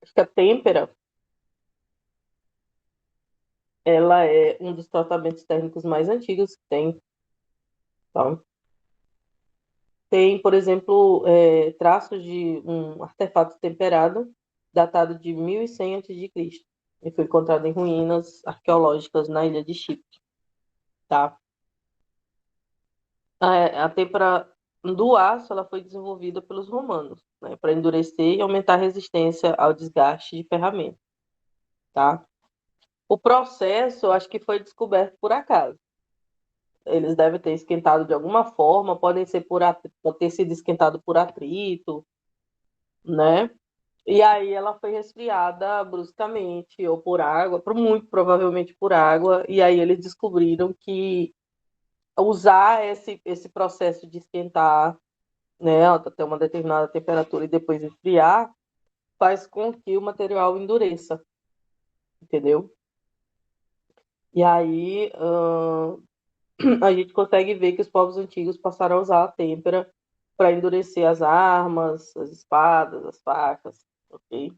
Acho que a têmpera, ela é um dos tratamentos térmicos mais antigos que tem, tá? Tem, por exemplo, traços de um artefato temperado datado de 1100 a.C. e foi encontrado em ruínas arqueológicas na ilha de Chipre, tá? A têmpera do aço ela foi desenvolvida pelos romanos, né, para endurecer e aumentar a resistência ao desgaste de ferramentas, tá? O processo, eu acho que foi descoberto por acaso. Eles devem ter esquentado de alguma forma, pode ter sido esquentado por atrito, né? E aí ela foi resfriada bruscamente, ou por água, muito provavelmente por água, e aí eles descobriram que usar esse processo de esquentar, né, até uma determinada temperatura e depois esfriar, faz com que o material endureça, entendeu? E aí a gente consegue ver que os povos antigos passaram a usar a têmpera para endurecer as armas, as espadas, as facas, ok?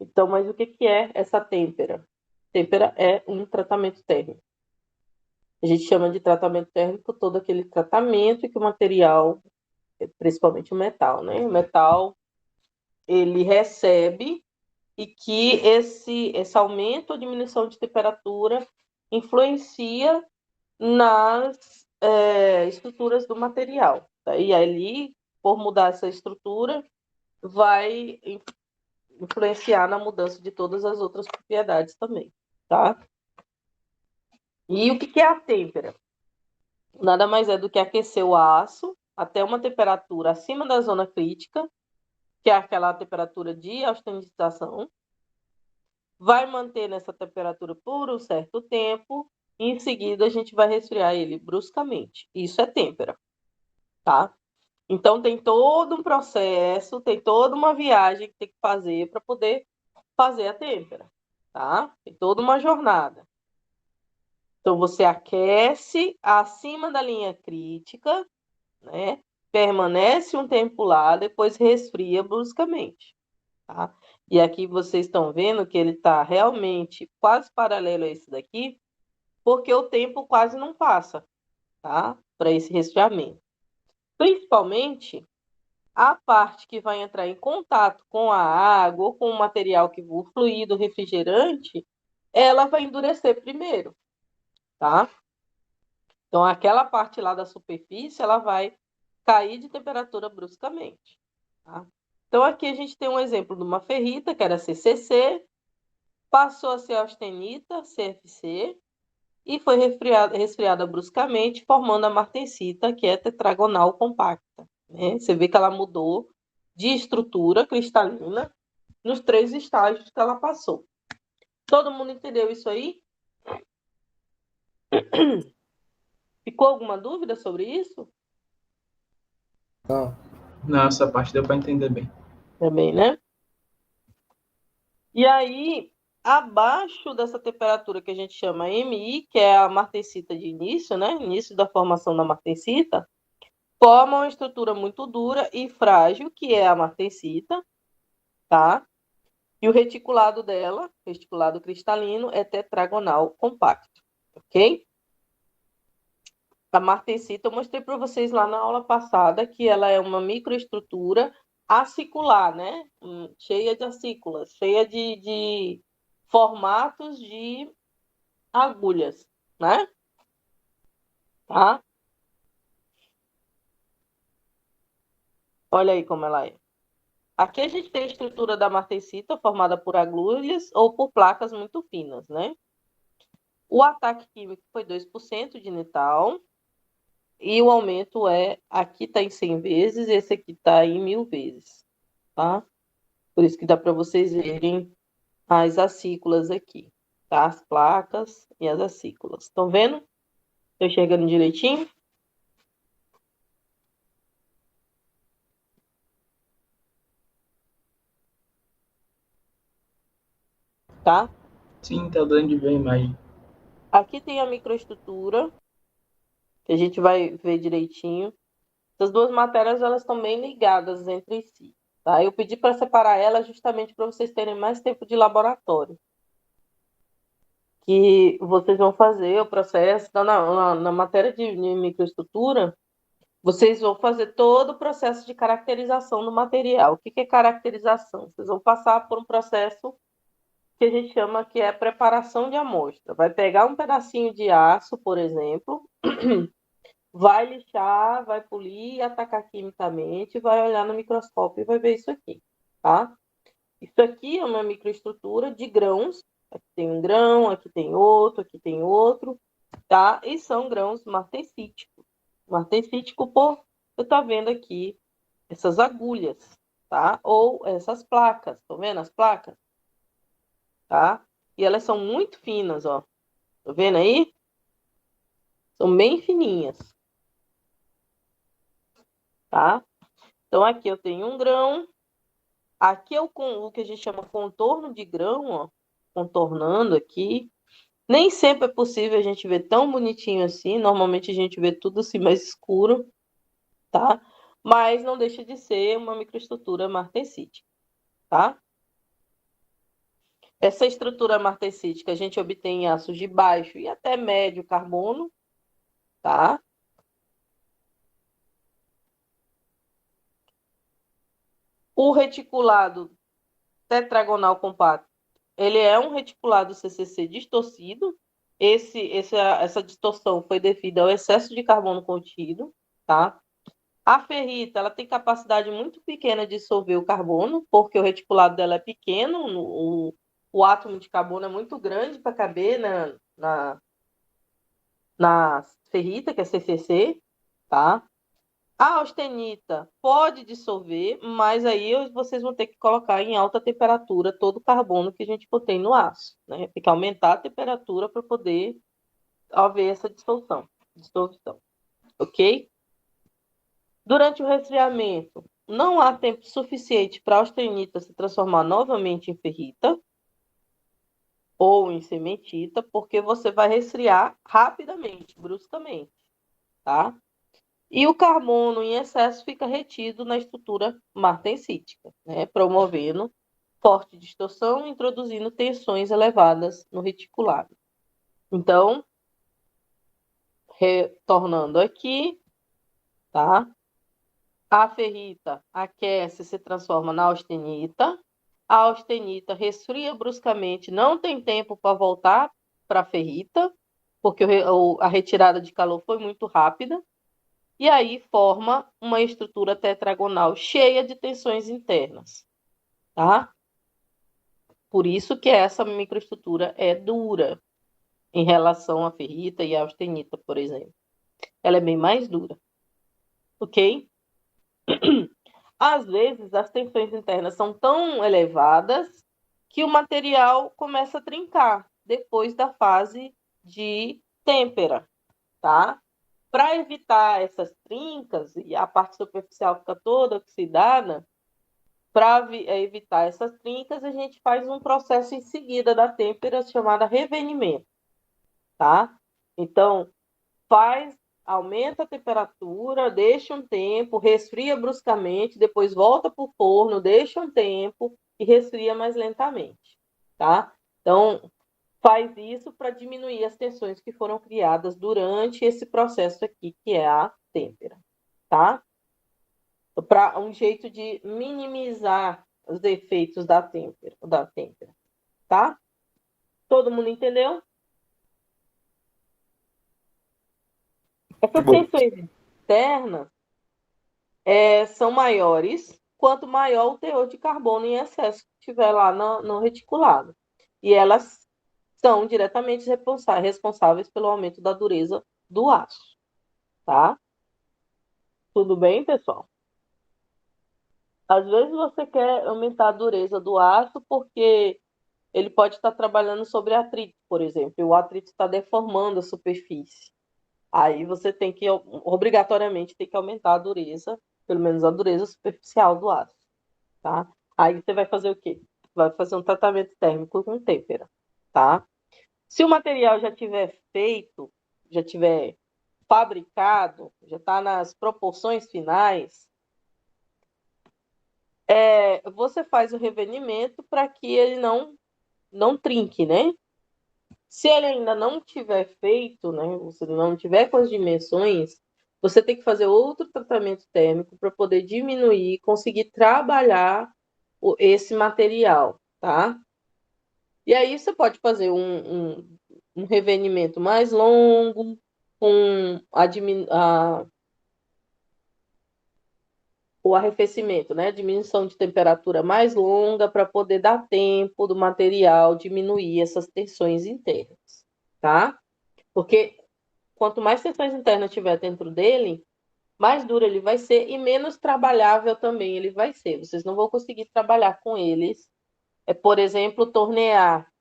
Então, mas o que que é essa têmpera? Têmpera é um tratamento térmico. A gente chama de tratamento térmico todo aquele tratamento que o material, principalmente o metal, né? O metal, ele recebe e que esse aumento ou diminuição de temperatura influencia nas estruturas do material. Tá? E ali, por mudar essa estrutura, vai influenciar na mudança de todas as outras propriedades também, tá? E o que é a têmpera? Nada mais é do que aquecer o aço até uma temperatura acima da zona crítica, que é aquela temperatura de austenização, vai manter nessa temperatura por um certo tempo, e em seguida a gente vai resfriar ele bruscamente. Isso é têmpera, tá? Então tem todo um processo, tem toda uma viagem que tem que fazer para poder fazer a têmpera, tá? Tem toda uma jornada. Então você aquece acima da linha crítica, né? Permanece um tempo lá, depois resfria bruscamente, tá? E aqui vocês estão vendo que ele está realmente quase paralelo a esse daqui, porque o tempo quase não passa, tá? Para esse resfriamento. Principalmente a parte que vai entrar em contato com a água ou com o material que o fluido refrigerante, ela vai endurecer primeiro, tá? Então aquela parte lá da superfície, ela vai cair de temperatura bruscamente, tá? Então aqui a gente tem um exemplo de uma ferrita que era CCC, passou a ser austenita, CFC, e foi resfriada bruscamente, formando a martensita, que é tetragonal compacta, né? Você vê que ela mudou de estrutura cristalina nos 3 estágios que ela passou. Todo mundo entendeu isso aí? Ficou alguma dúvida sobre isso? Não. Não, essa parte deu para entender bem. Também, né? E aí, abaixo dessa temperatura que a gente chama MI, que é a martensita de início, né? Início da formação da martensita, forma uma estrutura muito dura e frágil, que é a martensita, tá? E o reticulado dela, reticulado cristalino, é tetragonal compacto, ok? A martensita eu mostrei para vocês lá na aula passada que ela é uma microestrutura acicular, né? Cheia de acículas, cheia de formatos de agulhas, né? Tá? Olha aí como ela é. Aqui a gente tem a estrutura da martensita formada por agulhas ou por placas muito finas, né? O ataque químico foi 2% de Netal e o aumento aqui está em 100 vezes, esse aqui está em 1000 vezes, tá? Por isso que dá para vocês verem as acículas aqui, tá? As placas e as acículas. Estão vendo? Estou enxergando direitinho? Tá? Sim, tá dando de ver a imagem. Aqui tem a microestrutura que a gente vai ver direitinho. Essas duas matérias, elas estão bem ligadas entre si, tá? Eu pedi para separar elas justamente para vocês terem mais tempo de laboratório. Que vocês vão fazer o processo, então, na matéria de microestrutura, vocês vão fazer todo o processo de caracterização do material. O que é caracterização? Vocês vão passar por um processo que a gente chama que é preparação de amostra. Vai pegar um pedacinho de aço, por exemplo, vai lixar, vai polir, atacar quimicamente, vai olhar no microscópio e vai ver isso aqui, tá? Isso aqui é uma microestrutura de grãos. Aqui tem um grão, aqui tem outro, tá? E são grãos martensíticos. Martensítico, por eu estou vendo aqui essas agulhas, tá? Ou essas placas, estão vendo as placas? Tá? E elas são muito finas, ó. Tá vendo aí? São bem fininhas, tá? Então aqui eu tenho um grão. Aqui é o que a gente chama contorno de grão, ó. Contornando aqui. Nem sempre é possível a gente ver tão bonitinho assim. Normalmente a gente vê tudo assim mais escuro, tá? Mas não deixa de ser uma microestrutura martensítica, tá? Essa estrutura martensítica a gente obtém em aços de baixo e até médio carbono, tá? O reticulado tetragonal compacto, ele é um reticulado CCC distorcido. Essa distorção foi devida ao excesso de carbono contido, tá? A ferrita, ela tem capacidade muito pequena de dissolver o carbono, porque o reticulado dela é pequeno, o átomo de carbono é muito grande para caber na ferrita, que é CCC, tá? A austenita pode dissolver, mas aí vocês vão ter que colocar em alta temperatura todo o carbono que a gente contém no aço, né? Tem que aumentar a temperatura para poder haver essa dissolução, ok? Durante o resfriamento, não há tempo suficiente para a austenita se transformar novamente em ferrita ou em cementita, porque você vai resfriar rapidamente, bruscamente, tá? E o carbono em excesso fica retido na estrutura martensítica, né? Promovendo forte distorção, introduzindo tensões elevadas no reticulado. Então, retornando aqui, tá? A ferrita aquece e se transforma na austenita. A austenita resfria bruscamente, não tem tempo para voltar para a ferrita, porque a retirada de calor foi muito rápida. E aí forma uma estrutura tetragonal cheia de tensões internas, tá? Por isso que essa microestrutura é dura em relação à ferrita e à austenita, por exemplo. Ela é bem mais dura, ok? Às vezes, as tensões internas são tão elevadas que o material começa a trincar depois da fase de têmpera, tá? Para evitar essas trincas e a parte superficial fica toda oxidada, para evitar essas trincas, a gente faz um processo em seguida da têmpera chamada revenimento, tá? Então, aumenta a temperatura, deixa um tempo, resfria bruscamente, depois volta para o forno, deixa um tempo e resfria mais lentamente, tá? Então, faz isso para diminuir as tensões que foram criadas durante esse processo aqui, que é a têmpera, tá? Para um jeito de minimizar os efeitos da têmpera, tá? Todo mundo entendeu? Essas Bom, tensões internas são maiores quanto maior o teor de carbono em excesso que tiver lá no reticulado. E elas são diretamente responsáveis pelo aumento da dureza do aço, tá? Tudo bem, pessoal? Às vezes você quer aumentar a dureza do aço porque ele pode estar trabalhando sobre atrito, por exemplo, e o atrito está deformando a superfície. Aí você tem que, obrigatoriamente, tem que aumentar a dureza, pelo menos a dureza superficial do aço, tá? Aí você vai fazer o quê? Vai fazer um tratamento térmico com têmpera, tá? Se o material já tiver feito, já tiver fabricado, já está nas proporções finais, você faz o revenimento para que ele não trinque, né? Se ele ainda não tiver feito, né, você não tiver com as dimensões, você tem que fazer outro tratamento térmico para poder diminuir, conseguir trabalhar esse material, tá? E aí você pode fazer um revenimento mais longo, com o arrefecimento, né? Diminuição de temperatura mais longa para poder dar tempo do material diminuir essas tensões internas, tá? Porque quanto mais tensões internas tiver dentro dele, mais duro ele vai ser e menos trabalhável também ele vai ser. Vocês não vão conseguir trabalhar com eles. Por exemplo, tornear.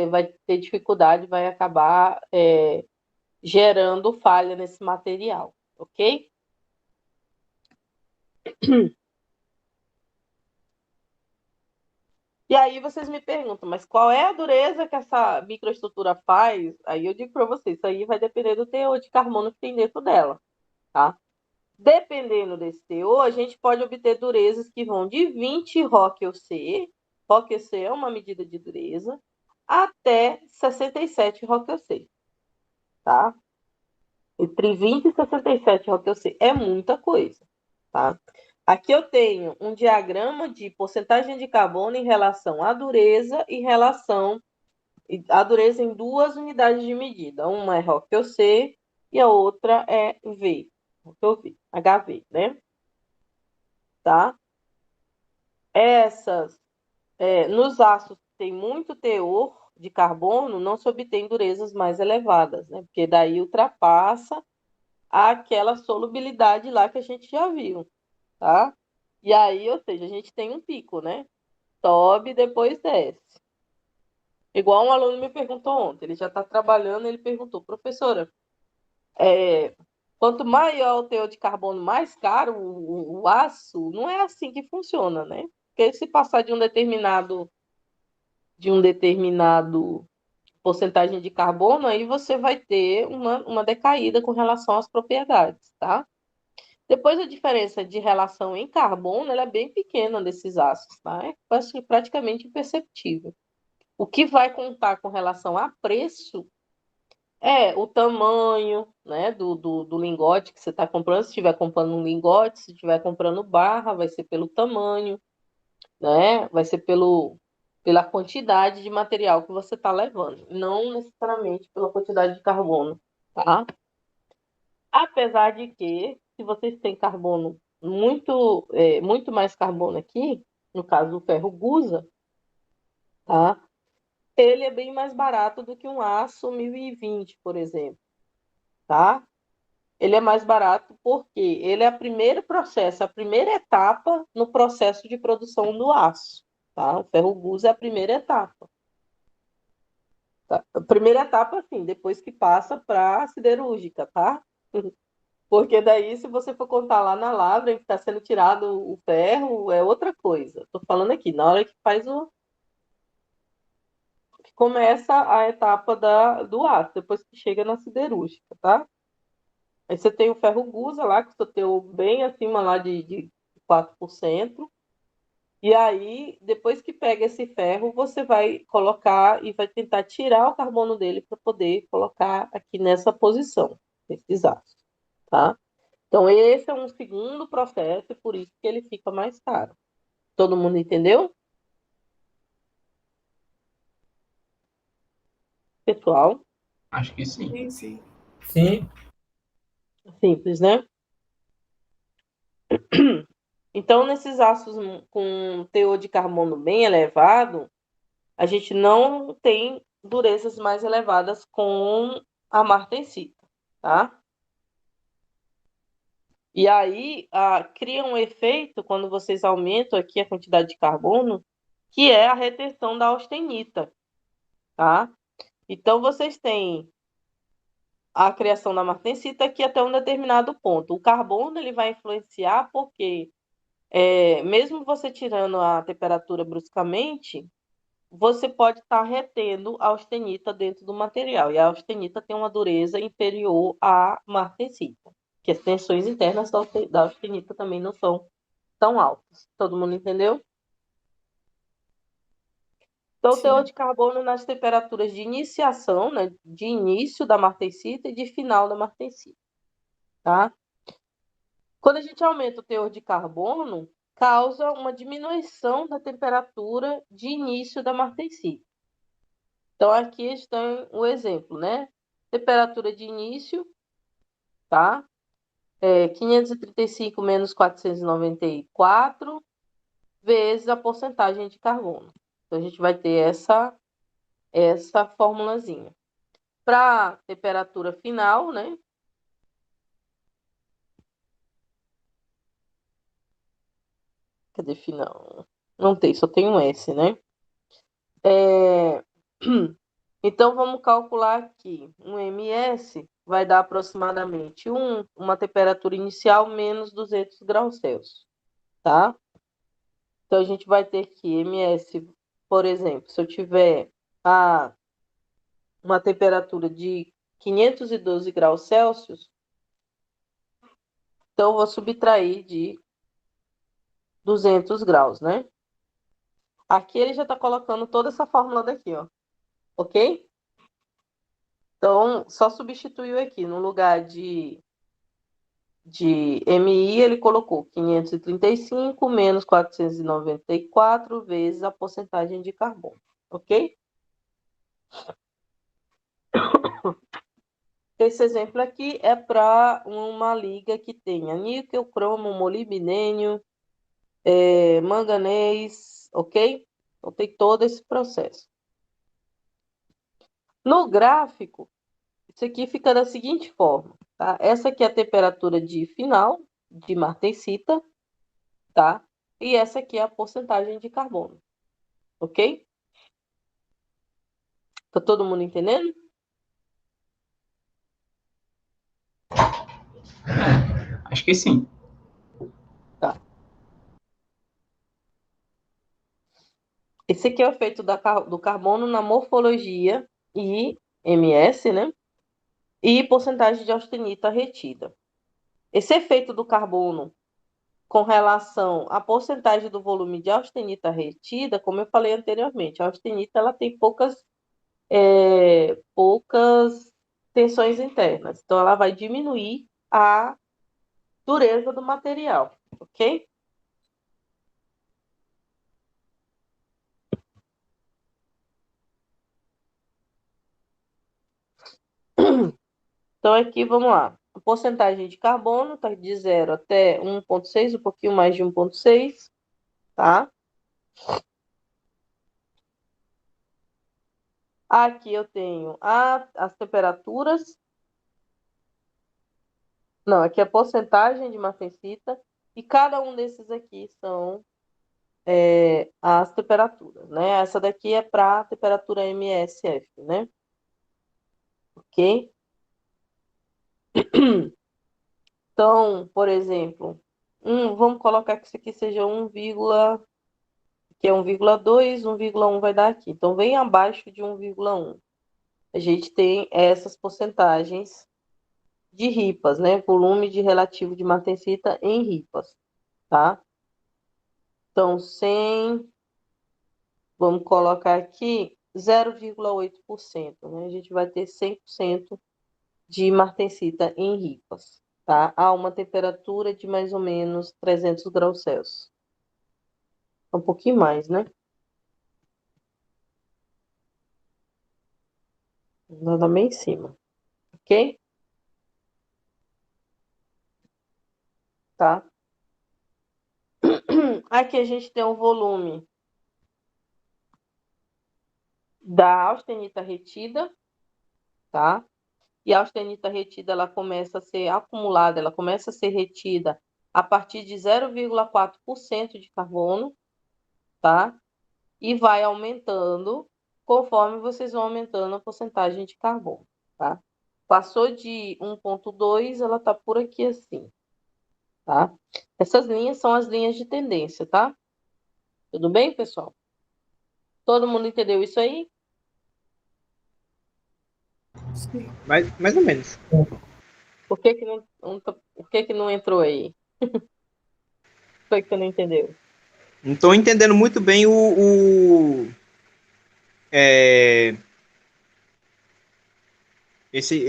Vai ter dificuldade, vai acabar gerando falha nesse material, ok? E aí vocês me perguntam, mas qual é a dureza que essa microestrutura faz? Aí eu digo para vocês, isso aí vai depender do teor de carbono que tem dentro dela, tá? Dependendo desse teor, a gente pode obter durezas que vão de 20 ROC-UC, ROC-UC é uma medida de dureza, até 67 ROC-UC, tá? Entre 20 e 67 ROC-UC é muita coisa, tá? Aqui eu tenho um diagrama de porcentagem de carbono em relação à dureza e relação à dureza em duas unidades de medida. Uma é ROC-UC e a outra é V, HV, né? Tá? Nos ácidos que tem muito teor de carbono, não se obtém durezas mais elevadas, né? Porque daí ultrapassa aquela solubilidade lá que a gente já viu, tá? E aí, ou seja, a gente tem um pico, né? Sobe e depois desce. Igual um aluno me perguntou ontem, ele já está trabalhando, ele perguntou, professora, quanto maior o teor de carbono, mais caro o aço? Não é assim que funciona, né? Porque se passar de um determinado porcentagem de carbono, aí você vai ter uma decaída com relação às propriedades, tá? Depois a diferença de relação em carbono, ela é bem pequena desses ácidos, tá? É praticamente imperceptível. O que vai contar com relação a preço é o tamanho, né, do lingote que você está comprando. Se estiver comprando um lingote, se estiver comprando barra, vai ser pelo tamanho, né? Vai ser pela quantidade de material que você está levando, não necessariamente pela quantidade de carbono, tá? Apesar de que, se vocês têm carbono muito mais carbono aqui, no caso do ferro gusa, tá? Ele é bem mais barato do que um aço 1020, por exemplo, tá? Ele é mais barato porque ele é o primeiro processo, a primeira etapa no processo de produção do aço, tá? O ferro gusa é a primeira etapa. Tá? A primeira etapa, assim, depois que passa para a siderúrgica, tá? Porque daí, se você for contar lá na lavra que está sendo tirado o ferro, é outra coisa. Estou falando aqui, na hora que que começa a etapa do aço, depois que chega na siderúrgica, tá? Aí você tem o ferro gusa lá, que você tem bem acima lá de 4%. E aí, depois que pega esse ferro, você vai colocar e vai tentar tirar o carbono dele para poder colocar aqui nessa posição, nesses ácidos, tá? Então, esse é um segundo processo e por isso que ele fica mais caro. Todo mundo entendeu? Pessoal, Acho que sim. Sim, sim. Sim, simples, né? Então, nesses ácidos com teor de carbono bem elevado, a gente não tem durezas mais elevadas com a martensita, tá? E aí, cria um efeito quando vocês aumentam aqui a quantidade de carbono, que é a retenção da austenita, tá? Então, vocês têm a criação da martensita aqui até um determinado ponto. O carbono ele vai influenciar porque, mesmo você tirando a temperatura bruscamente, você pode estar retendo a austenita dentro do material. E a austenita tem uma dureza inferior à martensita, que as tensões internas da austenita também não são tão altas. Todo mundo entendeu? Então, o teor Sim. de carbono nas temperaturas de iniciação, né, de início da martensita e de final da martensita, tá? Quando a gente aumenta o teor de carbono, causa uma diminuição da temperatura de início da martensita. Então, aqui está o exemplo, né? Temperatura de início, tá? 535 menos 494 vezes a porcentagem de carbono. Então, a gente vai ter essa formulazinha. Para temperatura final, né? Cadê final? Não tem, só tem um S, né? Então, vamos calcular aqui. Um ms vai dar aproximadamente uma temperatura inicial menos 200 graus Celsius, tá? Então, a gente vai ter que ms, por exemplo, se eu tiver uma temperatura de 512 graus Celsius, então eu vou subtrair de 200 graus, né? Aqui ele já está colocando toda essa fórmula daqui, ó. Ok? Então, só substituiu aqui. No lugar de MI, ele colocou 535 menos 494 vezes a porcentagem de carbono. Ok? Esse exemplo aqui é para uma liga que tenha níquel, cromo, molibdênio, manganês, ok? Então, tem todo esse processo. No gráfico, isso aqui fica da seguinte forma, tá? Essa aqui é a temperatura de final de martensita, tá? E essa aqui é a porcentagem de carbono, ok? Tá todo mundo entendendo? Acho que sim. Tá. Esse aqui é o efeito do carbono na morfologia e ms, né? E porcentagem de austenita retida. Esse efeito do carbono com relação à porcentagem do volume de austenita retida, como eu falei anteriormente, a austenita ela tem poucas tensões internas. Então, ela vai diminuir a dureza do material, ok? Então, aqui, vamos lá. A porcentagem de carbono está de 0 até 1,6, um pouquinho mais de 1,6, tá? Aqui eu tenho as temperaturas. Não, aqui é a porcentagem de martensita. E cada um desses aqui são as temperaturas, né? Essa daqui é para a temperatura MSF, né? Ok? Então, por exemplo, vamos colocar que isso aqui seja 1, que é 1,2, 1,1 vai dar aqui. Então, bem abaixo de 1,1. A gente tem essas porcentagens de ripas, né? Volume de relativo de martensita em ripas, tá? Então, 100, vamos colocar aqui 0,8%, né? A gente vai ter 100% de martensita em ripas, tá? A uma temperatura de mais ou menos 300 graus Celsius. Um pouquinho mais, né? Nada bem em cima, ok? Tá? Aqui a gente tem o volume da austenita retida, tá? E a austenita retida, ela começa a ser acumulada, ela começa a ser retida a partir de 0,4% de carbono, tá? E vai aumentando conforme vocês vão aumentando a porcentagem de carbono, tá? Passou de 1,2, ela tá por aqui assim, tá? Essas linhas são as linhas de tendência, tá? Tudo bem, pessoal? Todo mundo entendeu isso aí? Sim. Mais ou menos. Por que que não entrou aí? Foi que você não entendeu? Não estou entendendo muito bem é,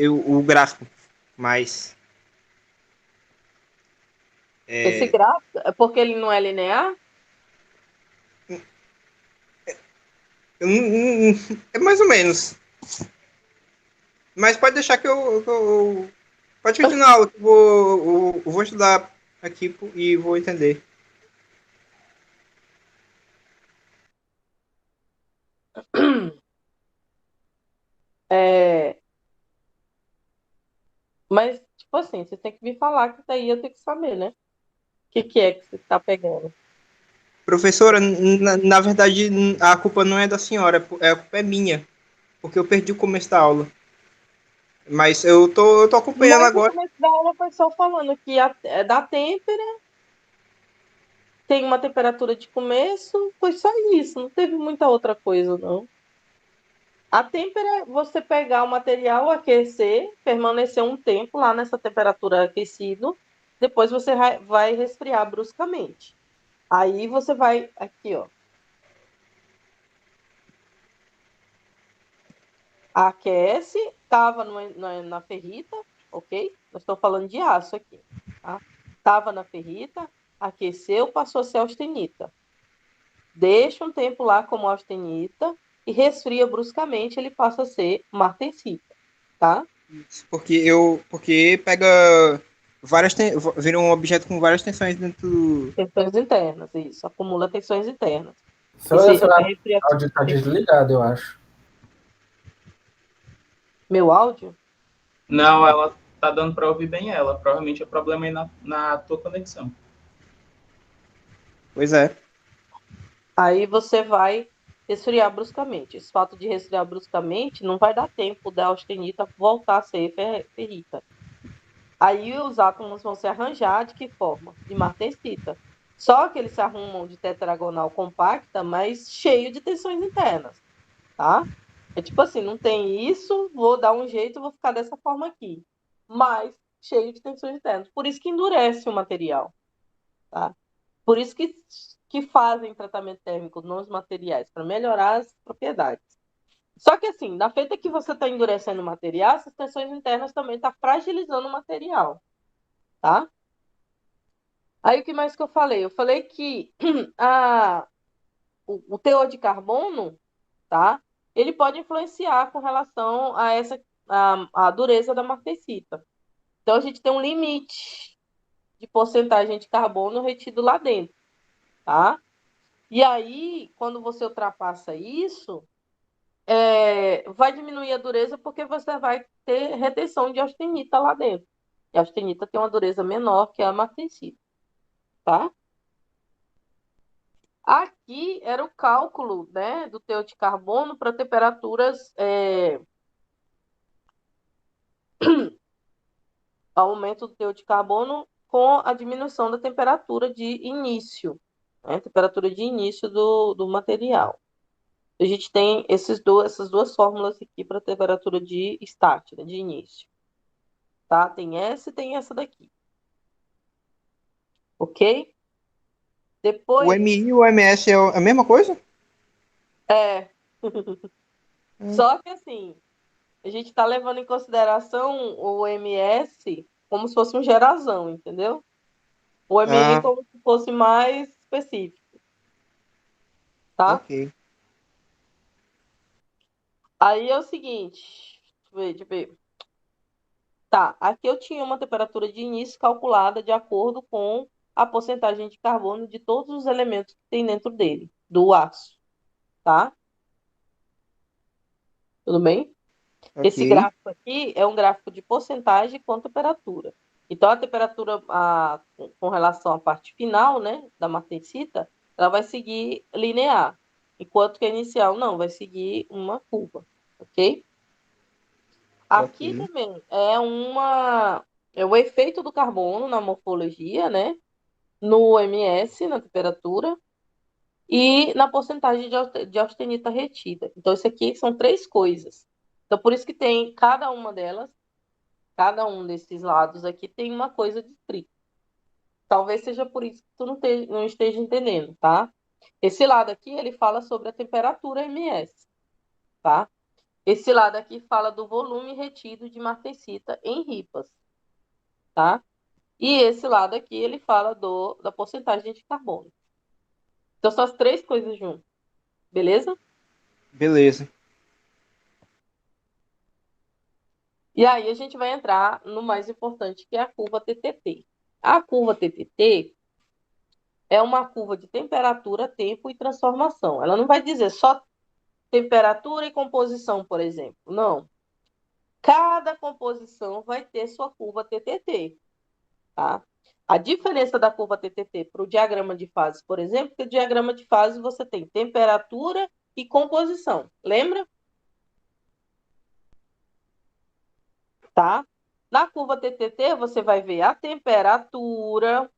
o gráfico, mas Esse gráfico, é porque ele não é linear? é mais ou menos. Mas pode deixar pode continuar, eu vou estudar aqui e vou entender. É, mas, tipo assim, você tem que me falar que daí eu tenho que saber, né? O que é que você está pegando? Professora, na verdade, a culpa não é da senhora, a culpa é minha, porque eu perdi o começo da aula. Mas eu tô acompanhando Mas o agora. começo da aula foi só falando que é da têmpera, tem uma temperatura de começo, foi só isso, não teve muita outra coisa, não. A têmpera é você pegar o material, aquecer, permanecer um tempo lá nessa temperatura aquecido, depois você vai resfriar bruscamente. Aí você vai aqui, ó, aquece, tava na ferrita, ok? Nós estamos falando de aço aqui, tá? Tava na ferrita, aqueceu, passou a ser austenita. Deixa um tempo lá como austenita e resfria bruscamente, ele passa a ser martensita, tá? Porque pega vira um objeto com várias tensões dentro Tensões internas, isso, acumula tensões internas. Seu Resfria... áudio tá desligado, eu acho. Meu áudio? Não, ela tá dando para ouvir bem ela. Provavelmente é problema aí na tua conexão. Pois é. Aí você vai resfriar bruscamente. Esse fato de resfriar bruscamente não vai dar tempo da austenita voltar a ser ferrita. Aí os átomos vão se arranjar de que forma? De martensita. Só que eles se arrumam de tetragonal compacta, mas cheio de tensões internas, tá? É tipo assim, não tem isso, vou dar um jeito, vou ficar dessa forma aqui. Mas cheio de tensões internas. Por isso que endurece o material, tá? Por isso que fazem tratamento térmico nos materiais, para melhorar as propriedades. Só que assim, na feita que você está endurecendo o material, essas tensões internas também estão fragilizando o material, tá? Aí o que mais que eu falei? Eu falei que o teor de carbono, tá? Ele pode influenciar com relação a a dureza da martensita. Então a gente tem um limite de porcentagem de carbono retido lá dentro, tá? E aí, quando você ultrapassa isso, vai diminuir a dureza porque você vai ter retenção de austenita lá dentro. E a austenita tem uma dureza menor que a martensita, tá? Aqui era o cálculo, né, do teor de carbono para temperaturas, aumento do teor de carbono com a diminuição da temperatura de início, né, temperatura de início do material. A gente tem essas duas fórmulas aqui para temperatura de start, né, de início. Tá? Tem essa e tem essa daqui. Ok? O Depois, MI e o MS é a mesma coisa? é. Hum. Só que assim, a gente está levando em consideração o MS como se fosse um gerazão, entendeu? O MI Ah, como se fosse mais específico, tá? ok. Aí é o seguinte, deixa eu ver. Tá, aqui eu tinha uma temperatura de início calculada de acordo com a porcentagem de carbono de todos os elementos que tem dentro dele, do aço, tá? Tudo bem? Ok. Esse gráfico aqui é um gráfico de porcentagem com temperatura. Então, a temperatura com relação à parte final, né, da martensita, ela vai seguir linear, enquanto que a inicial não, vai seguir uma curva, ok? Aqui Ok. também é o efeito do carbono na morfologia, né, no MS, na temperatura, e na porcentagem de austenita retida. Então, isso aqui são três coisas. Então, por isso que tem cada uma delas, cada um desses lados aqui tem uma coisa descrita. Talvez seja por isso que tu não esteja entendendo, tá? Esse lado aqui, ele fala sobre a temperatura ms, tá? Esse lado aqui fala do volume retido de martensita em ripas, tá? E esse lado aqui, ele fala da porcentagem de carbono. Então, são as três coisas juntas, beleza? Beleza. E aí a gente vai entrar no mais importante, que é a curva TTT. A curva TTT é uma curva de temperatura, tempo e transformação. Ela não vai dizer só temperatura e composição, por exemplo. Não. Cada composição vai ter sua curva TTT, tá? A diferença da curva TTT para o diagrama de fases, por exemplo, que o diagrama de fases você tem temperatura e composição. Lembra? Tá? Na curva TTT, você vai ver a temperatura,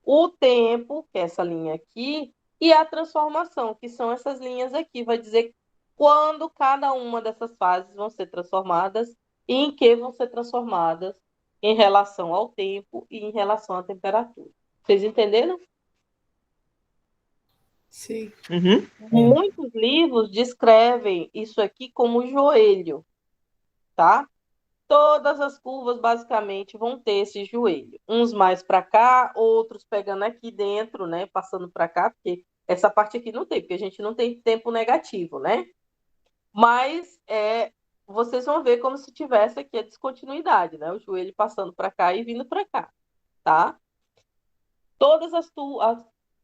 o tempo, que é essa linha aqui, e a transformação, que são essas linhas aqui. Vai dizer quando cada uma dessas fases vão ser transformadas e em que vão ser transformadas em relação ao tempo e em relação à temperatura. Vocês entenderam? Sim. Uhum. Muitos livros descrevem isso aqui como joelho, tá? Todas as curvas, basicamente, vão ter esse joelho. Uns mais para cá, outros pegando aqui dentro, né? Passando para cá, porque essa parte aqui não tem, porque a gente não tem tempo negativo, né? Mas vocês vão ver como se tivesse aqui a descontinuidade, né? O joelho passando para cá e vindo para cá, tá? Todas as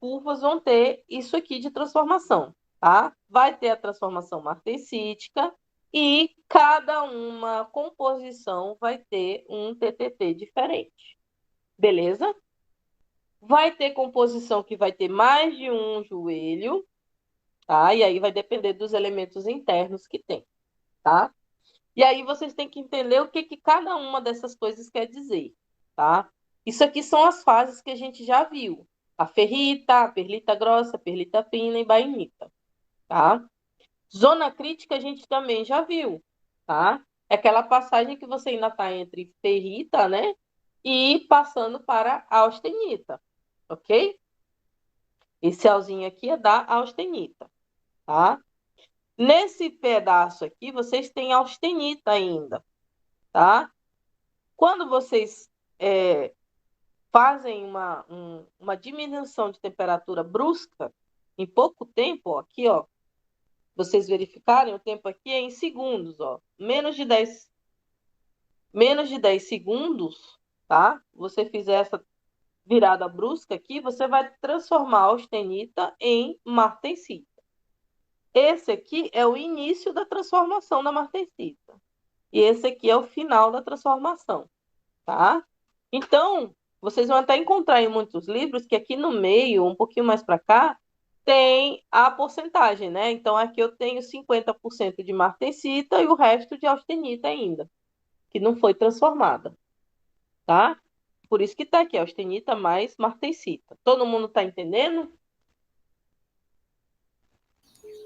curvas vão ter isso aqui de transformação, tá? Vai ter a transformação martensítica e cada uma composição vai ter um TTT diferente, beleza? Vai ter composição que vai ter mais de um joelho, tá? E aí vai depender dos elementos internos que tem, tá? E aí vocês têm que entender o que cada uma dessas coisas quer dizer, tá? Isso aqui são as fases que a gente já viu. A ferrita, a perlita grossa, a perlita fina e bainita, tá? Zona crítica a gente também já viu, tá? É aquela passagem que você ainda está entre ferrita, né? E passando para a austenita, ok? Esse alzinho aqui é da austenita, tá? Nesse pedaço aqui, vocês têm austenita ainda, tá? Quando vocês fazem uma diminuição de temperatura brusca, em pouco tempo, ó, aqui, ó, vocês verificarem, o tempo aqui é em segundos, ó, menos de 10 segundos, tá? Você fizer essa virada brusca aqui, você vai transformar a austenita em martensita. Esse aqui é o início da transformação da martensita. E esse aqui é o final da transformação, tá? Então, vocês vão até encontrar em muitos livros que aqui no meio, um pouquinho mais para cá, tem a porcentagem, né? Então, aqui eu tenho 50% de martensita e o resto de austenita ainda, que não foi transformada, tá? Por isso que tá aqui, austenita mais martensita. Todo mundo tá entendendo?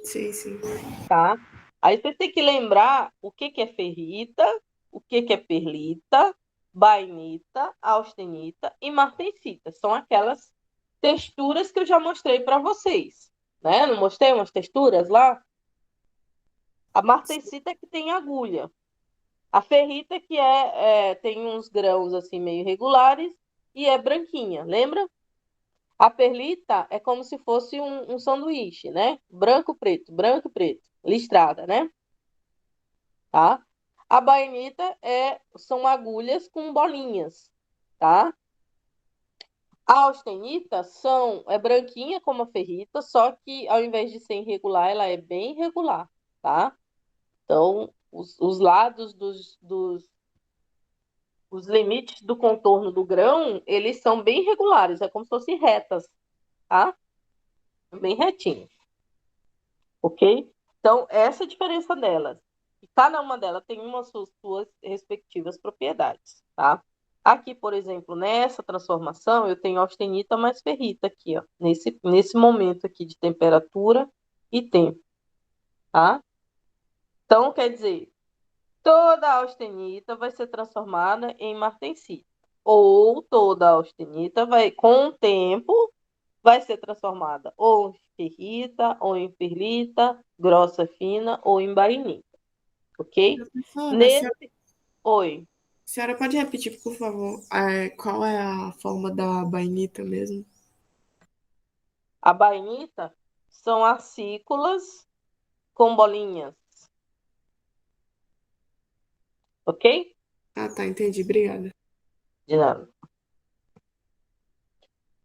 Sim, sim. Tá? Aí você tem que lembrar o que é ferrita, o que é perlita, bainita, austenita e martensita. São aquelas texturas que eu já mostrei para vocês, né? Não mostrei umas texturas lá? A martensita é que tem agulha. A ferrita que tem uns grãos assim meio irregulares e é branquinha, lembra? A perlita é como se fosse um sanduíche, né? Branco, preto, listrada, né? Tá? A bainita são agulhas com bolinhas, tá? A austenita é branquinha como a ferrita, só que ao invés de ser irregular, ela é bem irregular, tá? Então, os lados os limites do contorno do grão, eles são bem regulares, é como se fossem retas, tá? Bem retinhos, ok? Então, essa é a diferença delas. E cada uma delas tem suas respectivas propriedades, tá? Aqui, por exemplo, nessa transformação, eu tenho austenita mais ferrita aqui, ó, nesse momento aqui de temperatura e tempo, tá? Então, quer dizer, toda a austenita vai ser transformada em martensita. Ou toda a austenita vai, com o tempo, vai ser transformada ou em ferrita, ou em perlita, grossa, fina, ou em bainita, ok? Professora, Nesse... Oi. a senhora pode repetir, por favor, qual é a forma da bainita mesmo? A bainita são as cículas com bolinhas, ok? Ah, tá, entendi. Obrigada. De nada.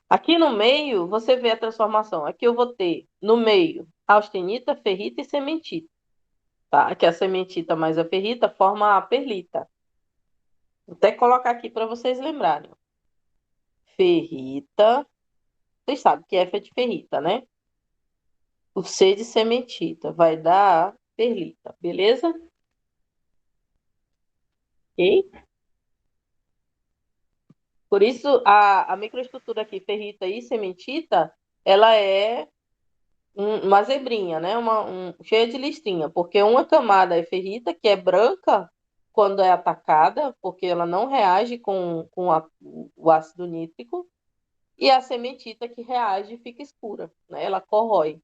Aqui no meio, você vê a transformação. Aqui eu vou ter, no meio, austenita, ferrita e sementita. Tá? Aqui a sementita mais a ferrita forma a perlita. Vou até colocar aqui para vocês lembrarem. Ferrita. Vocês sabem que F é de ferrita, né? O C de sementita vai dar perlita, beleza? Ok? Por isso, a microestrutura aqui, ferrita e sementita, ela é uma zebrinha, né? Cheia de listrinha, porque uma camada é ferrita, que é branca quando é atacada, porque ela não reage com o ácido nítrico, e a sementita que reage e fica escura, né? Ela corrói.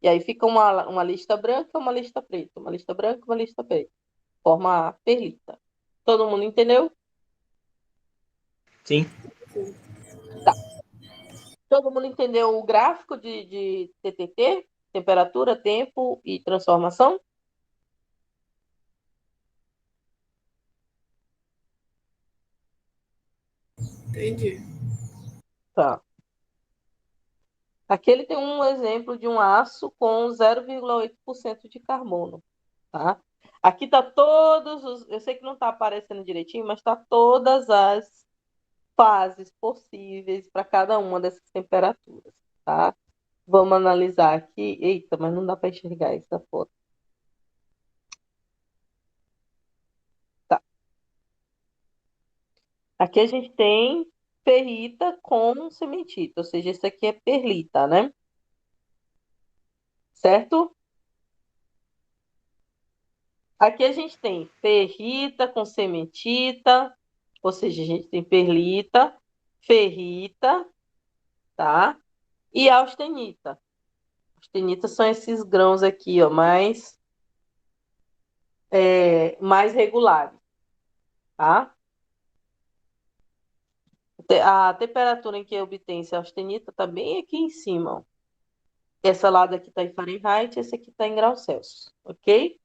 E aí fica uma lista branca, uma lista preta, uma lista branca, uma lista preta. Forma a perlita. Todo mundo entendeu? Sim. Todo mundo entendeu o gráfico de TTT? Temperatura, tempo e transformação? Entendi. Tá. Aqui ele tem um exemplo de um aço com 0,8% de carbono, tá? Aqui tá todos os... Eu sei que não está aparecendo direitinho, mas tá todas as fases possíveis para cada uma dessas temperaturas, tá? Vamos analisar aqui. Eita, mas não dá para enxergar essa foto. Tá. Aqui a gente tem ferrita com sementita, ou seja, isso aqui é perlita, né? Certo? Aqui a gente tem ferrita com sementita, ou seja, a gente tem perlita, ferrita, tá? E austenita. Austenita são esses grãos aqui, ó, mais regulares, tá? A temperatura em que obtém-se a austenita está bem aqui em cima, ó. Essa lá daqui está em Fahrenheit, essa aqui está em graus Celsius, ok?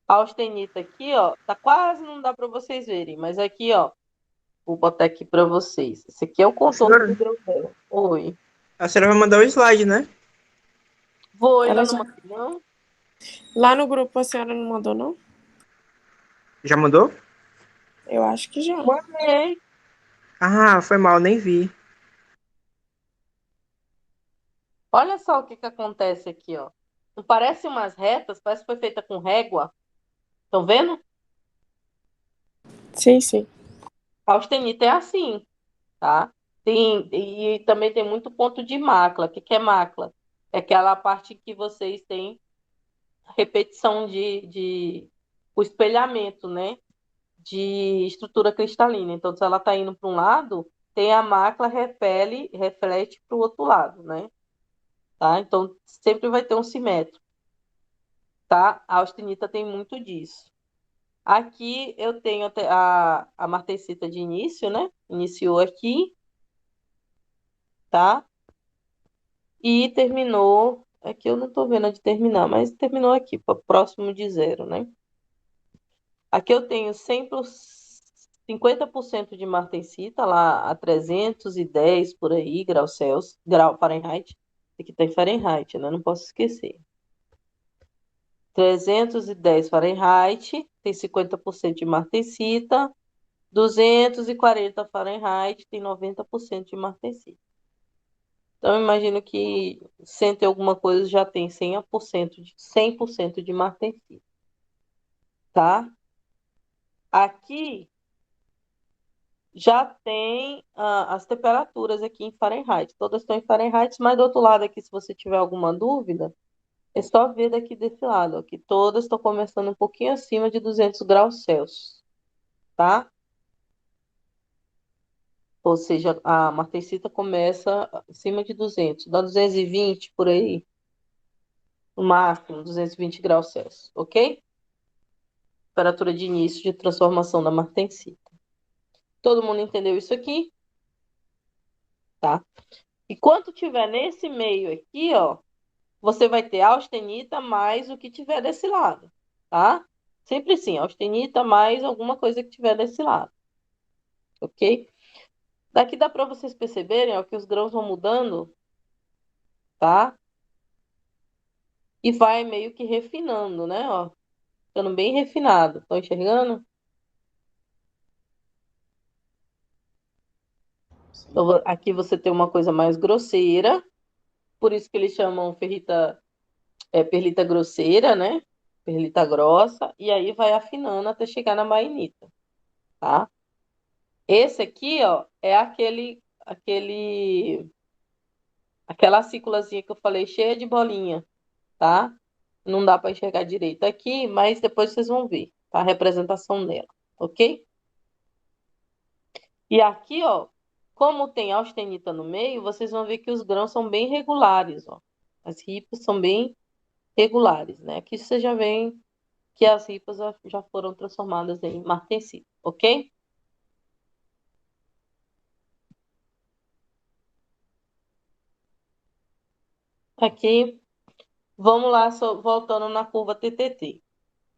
A austenita aqui, ó, tá quase, não dá para vocês verem, mas aqui, ó, vou botar aqui para vocês. Esse aqui é o contorno do grão dela. Oi. A senhora vai mandar o slide, né? Vou, ainda Ela não já... mandei, não? Lá no grupo a senhora não mandou, não? Já mandou? Eu acho que já. Mandei. Ah, foi mal, nem vi. Olha só o que que acontece aqui, ó. Não parece umas retas? Parece que foi feita com régua. Estão vendo? Sim, sim. A austenita é assim, tá? E também tem muito ponto de mácula. O que que é mácula? É aquela parte que vocês têm repetição o espelhamento, né? De estrutura cristalina. Então, se ela está indo para um lado, tem a mácula reflete para o outro lado, né? Tá? Então, sempre vai ter um simétrico, tá? A austenita tem muito disso. Aqui eu tenho a martensita de início, né? Iniciou aqui, tá? E terminou. Aqui eu não estou vendo a de terminar, mas terminou aqui, próximo de zero, né? Aqui eu tenho 50% de martensita, lá a 310 por aí, graus Celsius, grau Fahrenheit. Aqui está em Fahrenheit, né? Não posso esquecer. 310 Fahrenheit, tem 50% de martensita. 240 Fahrenheit, tem 90% de martensita. Então, eu imagino que 100 e alguma coisa já tem 100% de martensita. Tá? Aqui já tem as temperaturas aqui em Fahrenheit. Todas estão em Fahrenheit, mas do outro lado aqui, se você tiver alguma dúvida, é só ver daqui desse lado, ó, que todas estão começando um pouquinho acima de 200 graus Celsius, tá? Ou seja, a martensita começa acima de 200, dá 220 por aí, no máximo, 220 graus Celsius, ok? Temperatura de início de transformação da martensita. Todo mundo entendeu isso aqui? Tá? E quando tiver nesse meio aqui, ó, você vai ter austenita mais o que tiver desse lado, tá? Sempre assim, austenita mais alguma coisa que tiver desse lado, ok? Daqui dá para vocês perceberem, ó, que os grãos vão mudando, tá? E vai meio que refinando, né? Ó, ficando bem refinado. Estão enxergando? Então, aqui você tem uma coisa mais grosseira, por isso que eles chamam perlita grosseira, né? Perlita grossa, e aí vai afinando até chegar na bainita, tá? Esse aqui, ó, é aquela ciculazinha que eu falei, cheia de bolinha, tá? Não dá para enxergar direito aqui, mas depois vocês vão ver, tá? A representação dela, ok? E aqui, ó, como tem austenita no meio, vocês vão ver que os grãos são bem regulares, ó. As ripas são bem regulares, né? Aqui você já vê que as ripas já foram transformadas em martensita, ok? Aqui, vamos lá, voltando na curva TTT.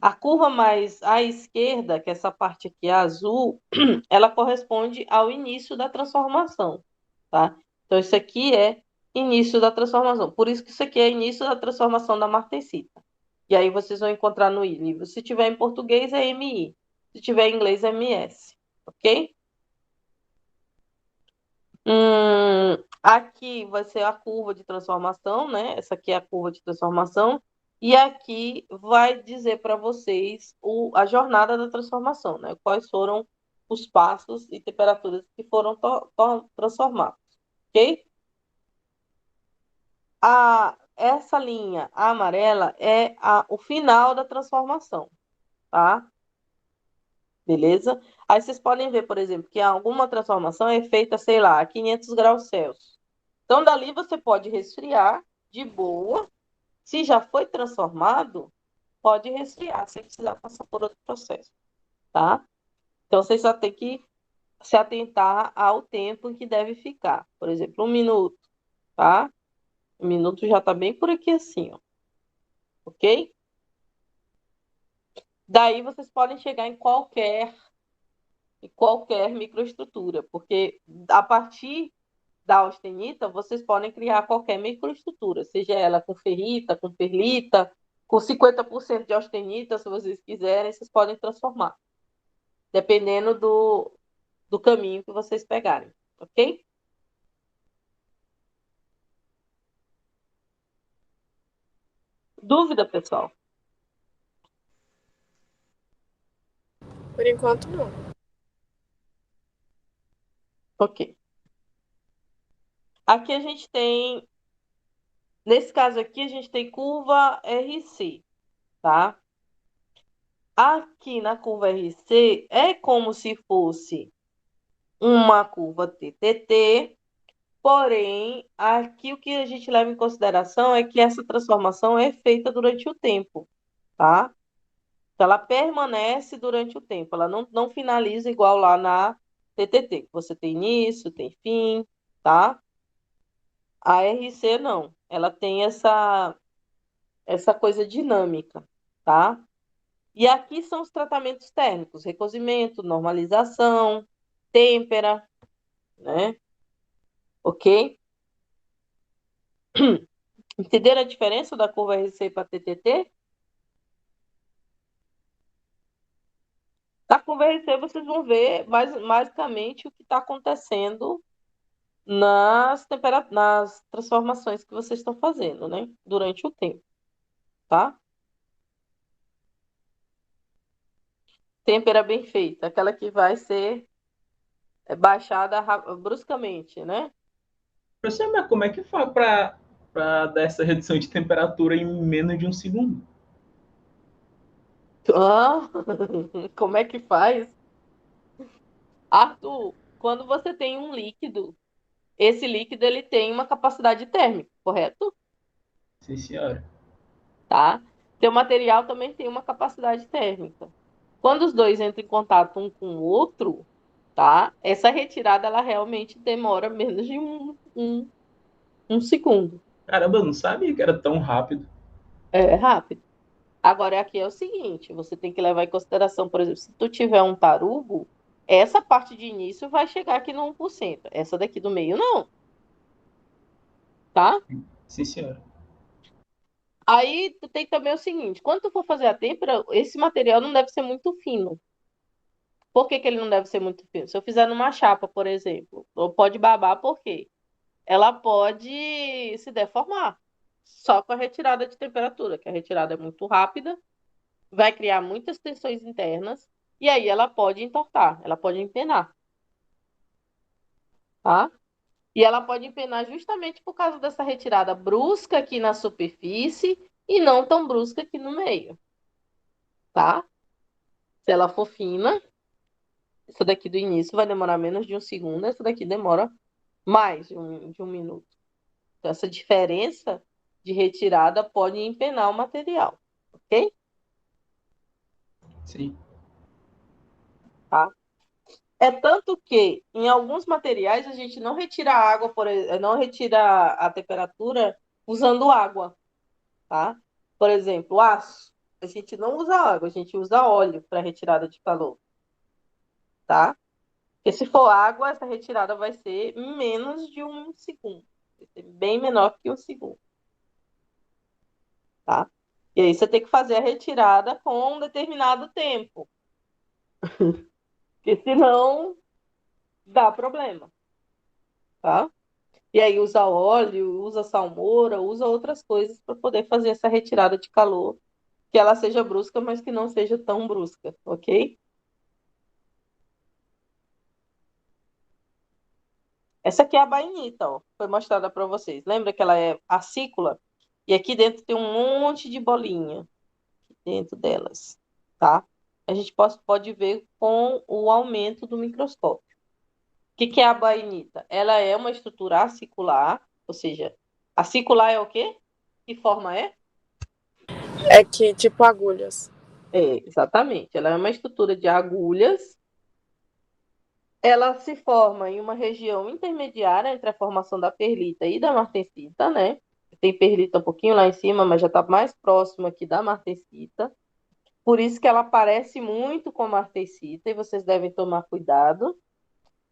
A curva mais à esquerda, que é essa parte aqui azul, ela corresponde ao início da transformação, tá? Então, isso aqui é início da transformação. Por isso que isso aqui é início da transformação da martensita. E aí vocês vão encontrar no livro. Se tiver em português, é MI. Se tiver em inglês, é MS. Ok? Aqui vai ser a curva de transformação, né? Essa aqui é a curva de transformação. E aqui vai dizer para vocês a jornada da transformação, né? Quais foram os passos e temperaturas que foram transformados, ok? Essa linha amarela é o final da transformação, tá? Beleza? Aí vocês podem ver, por exemplo, que alguma transformação é feita, sei lá, a 500 graus Celsius. Então, dali você pode resfriar de boa. Se já foi transformado, pode resfriar, sem precisar passar por outro processo, tá? Então, vocês só tem que se atentar ao tempo em que deve ficar. Por exemplo, 1 minuto, tá? 1 minuto já tá bem por aqui assim, ó. Ok? Daí vocês podem chegar em qualquer microestrutura, porque a partir da austenita, vocês podem criar qualquer microestrutura, seja ela com ferrita, com perlita, com 50% de austenita, se vocês quiserem, vocês podem transformar, dependendo do caminho que vocês pegarem, ok? Dúvida, pessoal? Por enquanto, não. Ok. Aqui a gente tem, nesse caso aqui, a gente tem curva RC, tá? Aqui na curva RC é como se fosse uma curva TTT, porém, aqui o que a gente leva em consideração é que essa transformação é feita durante o tempo, tá? Então, ela permanece durante o tempo, ela não finaliza igual lá na TTT. Você tem início, tem fim, tá? A RC não, ela tem essa coisa dinâmica, tá? E aqui são os tratamentos térmicos, recozimento, normalização, têmpera, né? Ok? Entenderam a diferença da curva RC para TTT? Na curva RC vocês vão ver basicamente o que está acontecendo nas transformações que vocês estão fazendo, né? Durante o tempo, tá? Têmpera bem feita, aquela que vai ser baixada bruscamente, né? Professor, mas como é que faz para dar essa redução de temperatura em menos de um segundo? Ah, como é que faz? Arthur, quando você tem um líquido, esse líquido ele tem uma capacidade térmica, correto? Sim, senhora. Tá? Seu material também tem uma capacidade térmica. Quando os dois entram em contato um com o outro, tá? Essa retirada ela realmente demora menos de um segundo. Caramba, eu não sabia que era tão rápido. É rápido. Agora, aqui é o seguinte, você tem que levar em consideração, por exemplo, se tu tiver um tarugo, essa parte de início vai chegar aqui no 1%. Essa daqui do meio, não, tá? Sim, senhora. Aí tu tem também o seguinte, quando tu for fazer a têmpera, esse material não deve ser muito fino. Por que que ele não deve ser muito fino? Se eu fizer numa chapa, por exemplo, ou pode babar, por quê? Ela pode se deformar só com a retirada de temperatura, que a retirada é muito rápida, vai criar muitas tensões internas, e aí ela pode entortar, ela pode empenar, tá? E ela pode empenar justamente por causa dessa retirada brusca aqui na superfície e não tão brusca aqui no meio, tá? Se ela for fina, essa daqui do início vai demorar menos de um segundo, essa daqui demora mais de um minuto. Então, essa diferença de retirada pode empenar o material, ok? Sim. Tá? É tanto que em alguns materiais a gente não retira a água, não retira a temperatura usando água, tá? Por exemplo, aço. A gente não usa água, a gente usa óleo para retirada de calor, tá? Porque se for água, essa retirada vai ser menos de um segundo. Vai ser bem menor que um segundo, tá? E aí você tem que fazer a retirada com um determinado tempo, porque senão dá problema, tá? E aí usa óleo, usa salmoura, usa outras coisas para poder fazer essa retirada de calor, que ela seja brusca, mas que não seja tão brusca, ok? Essa aqui é a bainita, ó, foi mostrada para vocês. Lembra que ela é acícula? E aqui dentro tem um monte de bolinha dentro delas, tá? A gente pode ver com o aumento do microscópio. O que que é a bainita? Ela é uma estrutura acicular, ou seja, acicular é o quê? Que forma é? É que, tipo, agulhas. É, exatamente. Ela é uma estrutura de agulhas. Ela se forma em uma região intermediária entre a formação da perlita e da martensita, né? Tem perlita um pouquinho lá em cima, mas já está mais próximo aqui da martensita. Por isso que ela parece muito com a martensita e vocês devem tomar cuidado.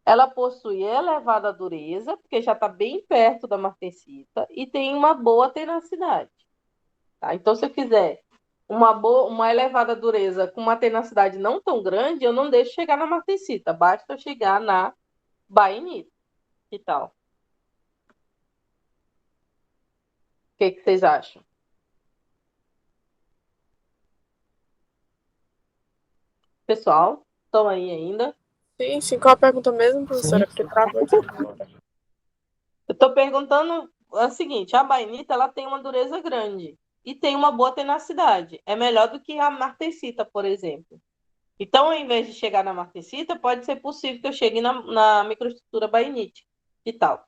Ela possui elevada dureza, porque já está bem perto da martensita, e tem uma boa tenacidade. Tá? Então, se eu quiser uma elevada dureza com uma tenacidade não tão grande, eu não deixo chegar na martensita, basta eu chegar na bainita. Que tal? O que vocês acham? Pessoal, estão aí ainda? Sim, sim. Qual a pergunta mesmo, professora? Sim. Porque travou aqui. Eu estou perguntando o seguinte: a bainita ela tem uma dureza grande e tem uma boa tenacidade. É melhor do que a martensita, por exemplo. Então, ao invés de chegar na martensita, pode ser possível que eu chegue na microestrutura bainite. Que tal?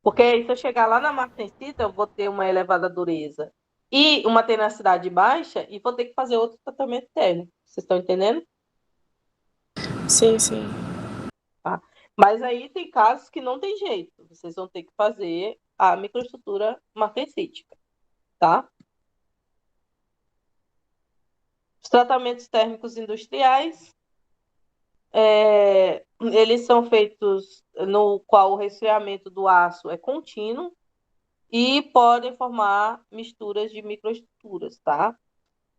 Porque aí, se eu chegar lá na martensita, eu vou ter uma elevada dureza e uma tenacidade baixa e vou ter que fazer outro tratamento térmico. Vocês estão entendendo? Sim, sim. Tá? Mas aí tem casos que não tem jeito. Vocês vão ter que fazer a microestrutura martensítica, tá? Os tratamentos térmicos industriais, eles são feitos no qual o resfriamento do aço é contínuo e podem formar misturas de microestruturas, tá?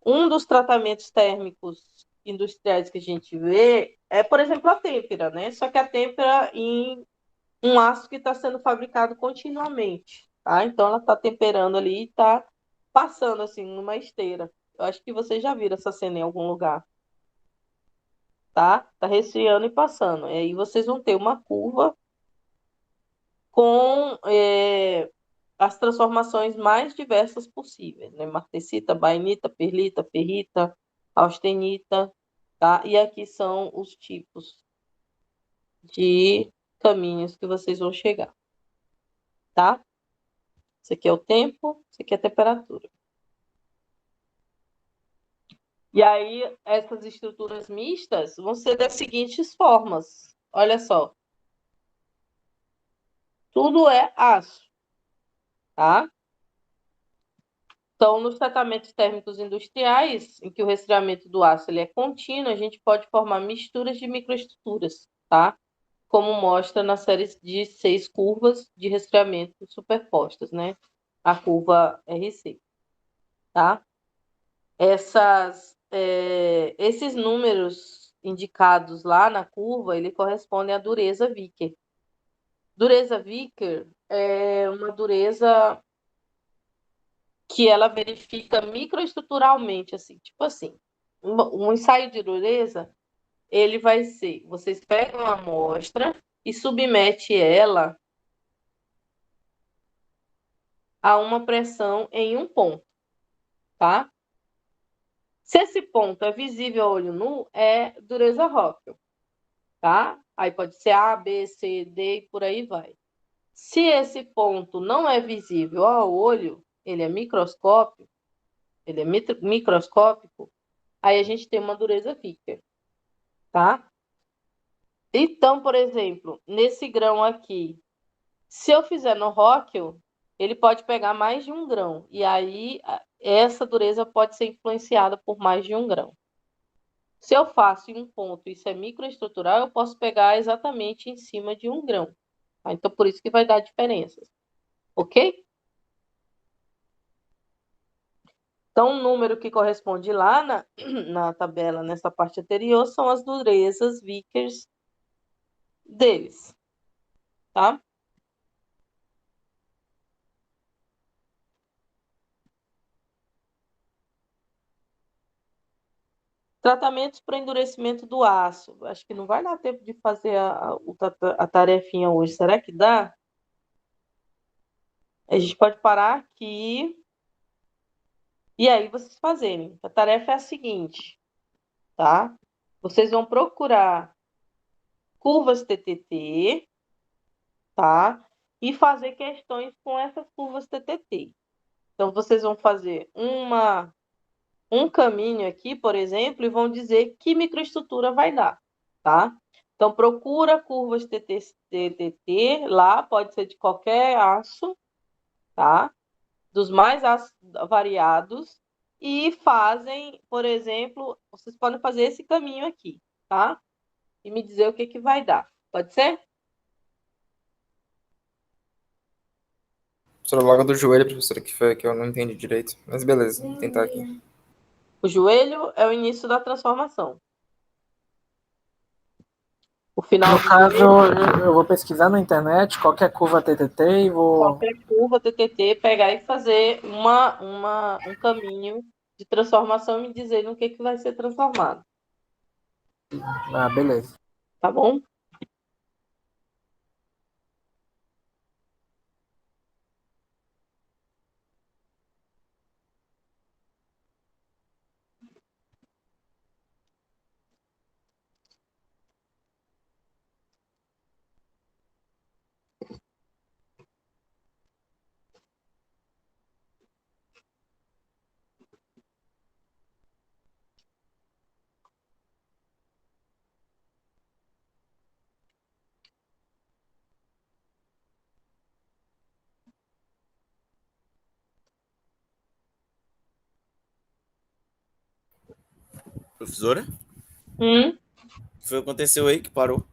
Um dos tratamentos térmicos industriais que a gente vê é, por exemplo, a têmpera, né? Só que a têmpera em um aço que está sendo fabricado continuamente, tá? Então ela está temperando ali e está passando assim numa esteira. Eu acho que vocês já viram essa cena em algum lugar, tá? Tá resfriando e passando. E aí vocês vão ter uma curva com as transformações mais diversas possíveis, né? Martensita, bainita, perlita, ferrita, austenita, tá? E aqui são os tipos de caminhos que vocês vão chegar, tá? Isso aqui é o tempo, isso aqui é a temperatura. E aí, essas estruturas mistas vão ser das seguintes formas. Olha só. Tudo é aço, tá? Então, nos tratamentos térmicos industriais, em que o resfriamento do aço ele é contínuo, a gente pode formar misturas de microestruturas, tá? Como mostra na série de 6 curvas de resfriamento superpostas, né? A curva RC, tá? Esses números indicados lá na curva, ele correspondem à dureza Vickers. Dureza Vickers é uma dureza que ela verifica microestruturalmente, assim, tipo assim, um ensaio de dureza, ele vai ser, vocês pegam a amostra e submete ela a uma pressão em um ponto, tá? Se esse ponto é visível a olho nu, é dureza Rockwell, tá? Aí pode ser A, B, C, D e por aí vai. Se esse ponto não é visível ao olho, ele é microscópico, aí a gente tem uma dureza Vickers, tá? Então, por exemplo, nesse grão aqui, se eu fizer no Rockwell, ele pode pegar mais de 1 grão. E aí, essa dureza pode ser influenciada por mais de 1 grão. Se eu faço em um ponto, isso é microestrutural, eu posso pegar exatamente em cima de 1 grão. Tá? Então, por isso que vai dar diferenças. Ok? Então, o número que corresponde lá na tabela, nessa parte anterior, são as durezas Vickers deles. Tá? Tratamentos para endurecimento do aço. Acho que não vai dar tempo de fazer a tarefinha hoje. Será que dá? A gente pode parar aqui. E aí vocês fazerem. A tarefa é a seguinte, tá? Vocês vão procurar curvas TTT, tá? E fazer questões com essas curvas TTT. Então, vocês vão fazer um caminho aqui, por exemplo, e vão dizer que microestrutura vai dar, tá? Então, procura curvas TTT lá, pode ser de qualquer aço, tá? Dos mais variados, e fazem, por exemplo, vocês podem fazer esse caminho aqui, tá? E me dizer o que que vai dar. Pode ser? Professora, logo do joelho, professora, que foi que eu não entendi direito. Mas beleza, vou tentar aqui. O joelho é o início da transformação. O final No do caso, joelho, eu vou pesquisar na internet qualquer curva TTT e vou. qualquer curva TTT, pegar e fazer um caminho de transformação e me dizer no que vai ser transformado. Ah, beleza. Tá bom? Professora? Hum? O que foi que aconteceu aí que parou?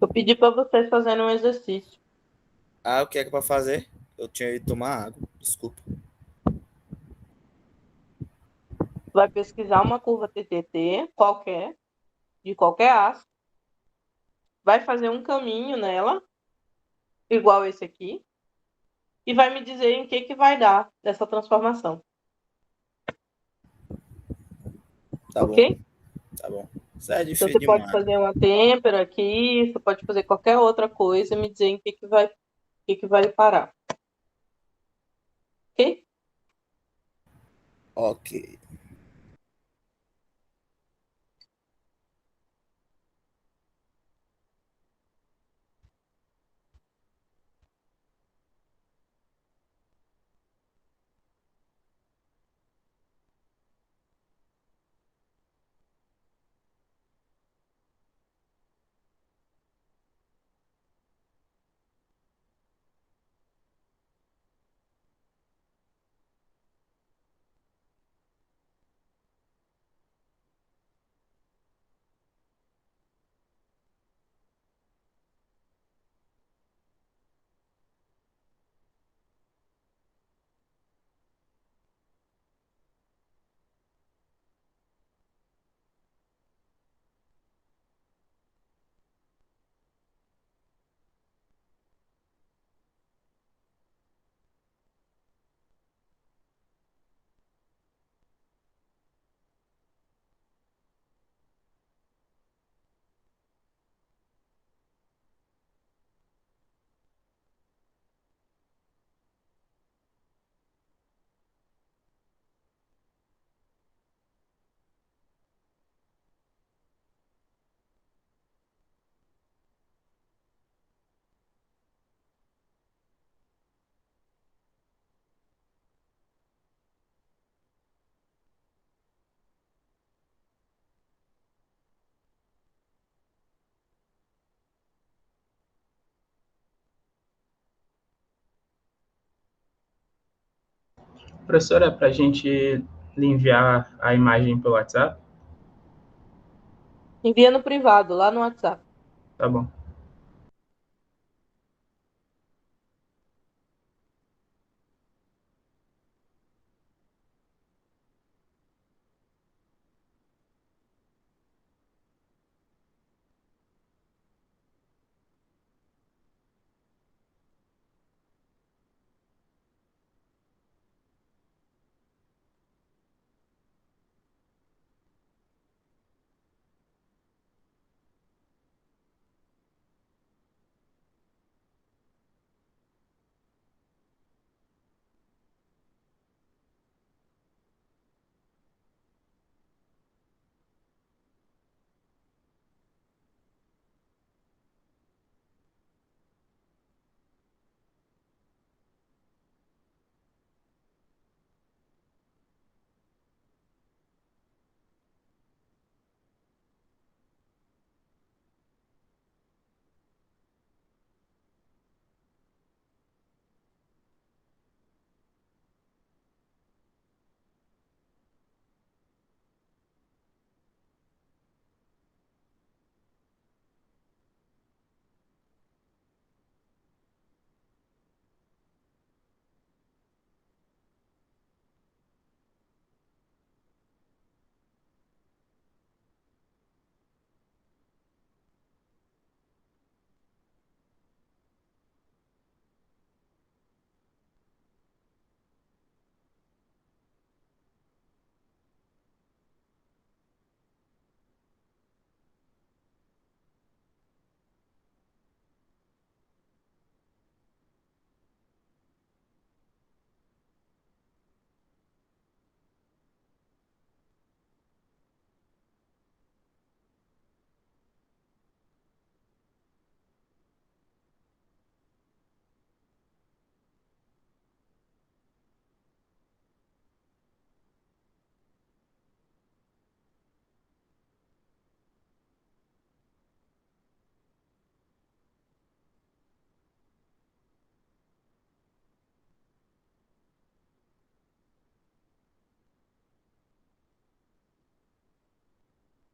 Eu pedi para vocês fazerem um exercício. Ah, o que é que é pra fazer? Eu tinha ido tomar água. Desculpa. Vai pesquisar uma curva TTT qualquer, de qualquer aço. Vai fazer um caminho nela, igual esse aqui. e vai me dizer em que vai dar essa transformação. Tá bom, Ok? tá bom. Isso é Então difícil você pode demais. fazer uma têmpera aqui, você pode fazer qualquer outra coisa e me dizer em que vai parar. Ok? Ok. Professora, é para a gente lhe enviar a imagem pelo WhatsApp? Envia no privado, lá no WhatsApp. Tá bom.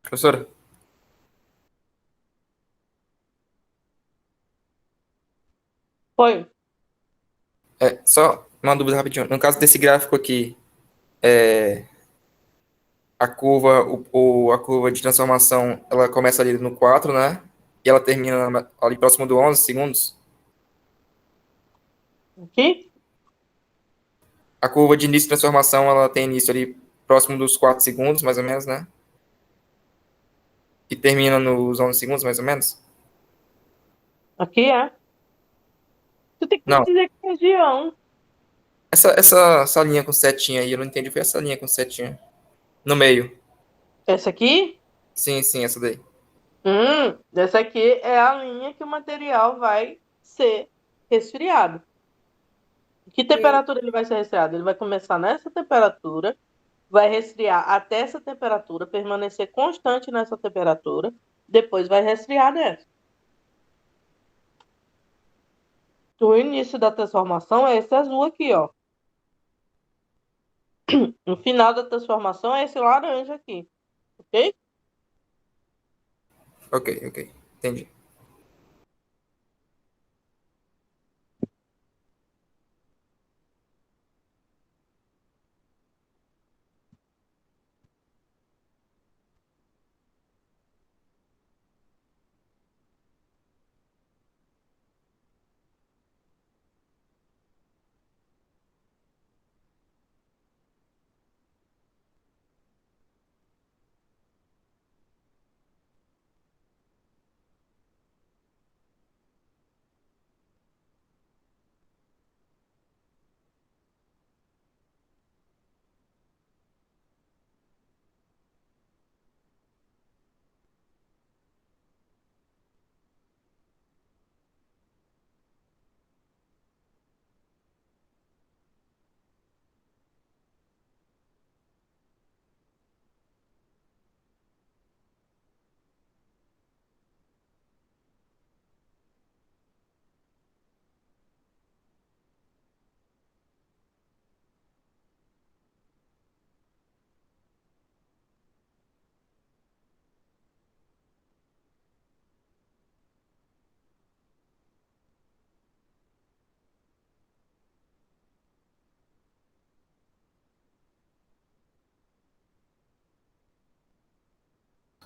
Professora, Foi. só uma dúvida rapidinho. No caso desse gráfico aqui, a curva, a curva de transformação, ela começa ali no 4, né? E ela termina ali próximo do 11 segundos. Aqui? A curva de início de transformação, ela tem início ali próximo dos 4 segundos, mais ou menos, né? E termina nos 11 segundos, mais ou menos? Aqui é. Tu tem que me Não, dizer que região. essa linha com setinha aí, eu não entendi, foi essa linha com setinha. No meio. Essa aqui? Sim, essa daí. Essa aqui é a linha que o material vai ser resfriado. Que temperatura ele vai ser resfriado? Ele vai começar nessa temperatura, vai resfriar até essa temperatura, permanecer constante nessa temperatura, depois vai resfriar nessa. O início da transformação é esse azul aqui, ó. O final da transformação é esse laranja aqui, ok? Ok. Entendi.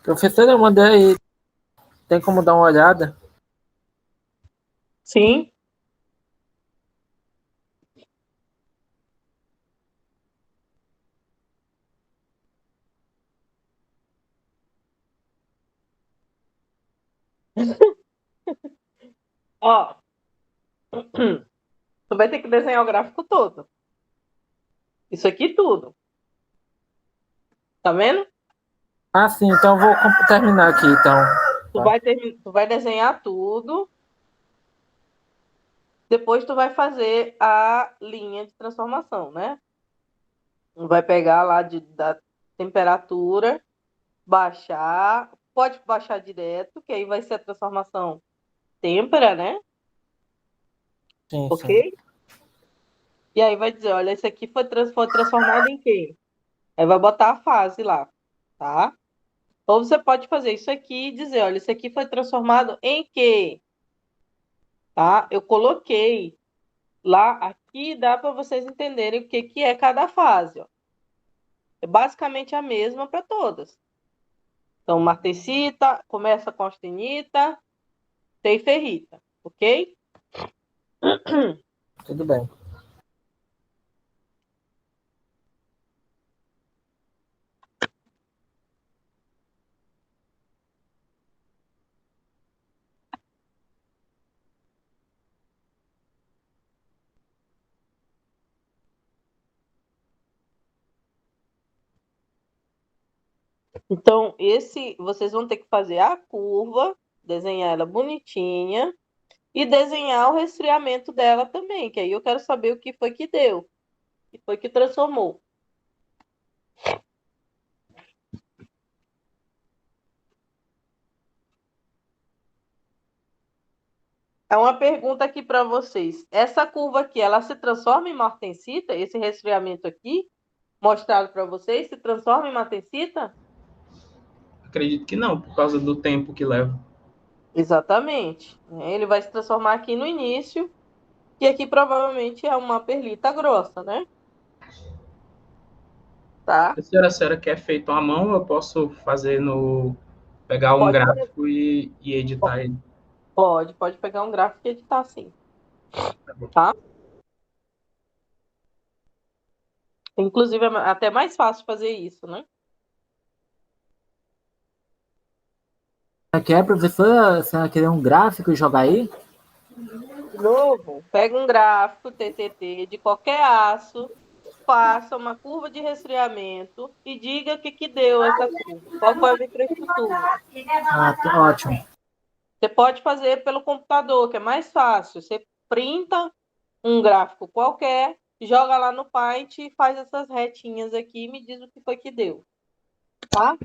Professor, eu mandei aí. Tem como dar uma olhada? Sim. Ó, tu vai ter que desenhar o gráfico todo. Isso aqui tudo. Tá vendo? Ah, sim, então eu vou terminar aqui, então. Tu vai desenhar tudo. Depois tu vai fazer a linha de transformação, né? Vai pegar lá da temperatura, baixar. Pode baixar direto, que aí vai ser a transformação têmpera, né? Sim. Ok? E aí vai dizer, olha, esse aqui foi transformado em quê? Aí vai botar a fase lá, tá? Ou você pode fazer isso aqui e dizer, olha, isso aqui foi transformado em quê? Tá? Eu coloquei lá, aqui dá para vocês entenderem o que, que é cada fase, ó. É basicamente a mesma para todas. Então, martensita, começa com austenita, tem ferrita, ok? Tudo bem. Então, vocês vão ter que fazer a curva, desenhar ela bonitinha e desenhar o resfriamento dela também, que aí eu quero saber o que foi que deu, o que foi que transformou. É uma pergunta aqui para vocês. Essa curva aqui, ela se transforma em martensita? Esse resfriamento aqui, mostrado para vocês, se transforma em martensita? Acredito que não, por causa do tempo que leva. Exatamente. Ele vai se transformar aqui no início, e aqui provavelmente é uma perlita grossa, né? Tá? A senhora quer feito à mão, eu posso fazer no. Pegar um Pode, gráfico e editar ele. pode pegar um gráfico e editar assim, tá? Inclusive, é até mais fácil fazer isso, né? Aqui é, professora, você vai querer um gráfico e jogar aí? De novo, pega um gráfico TTT de qualquer aço, faça uma curva de resfriamento e diga o que que deu essa curva. Qual foi a microestrutura? Ah, ótimo. Você pode fazer pelo computador, que é mais fácil. Você printa um gráfico qualquer, joga lá no Paint e faz essas retinhas aqui e me diz o que foi que deu, tá?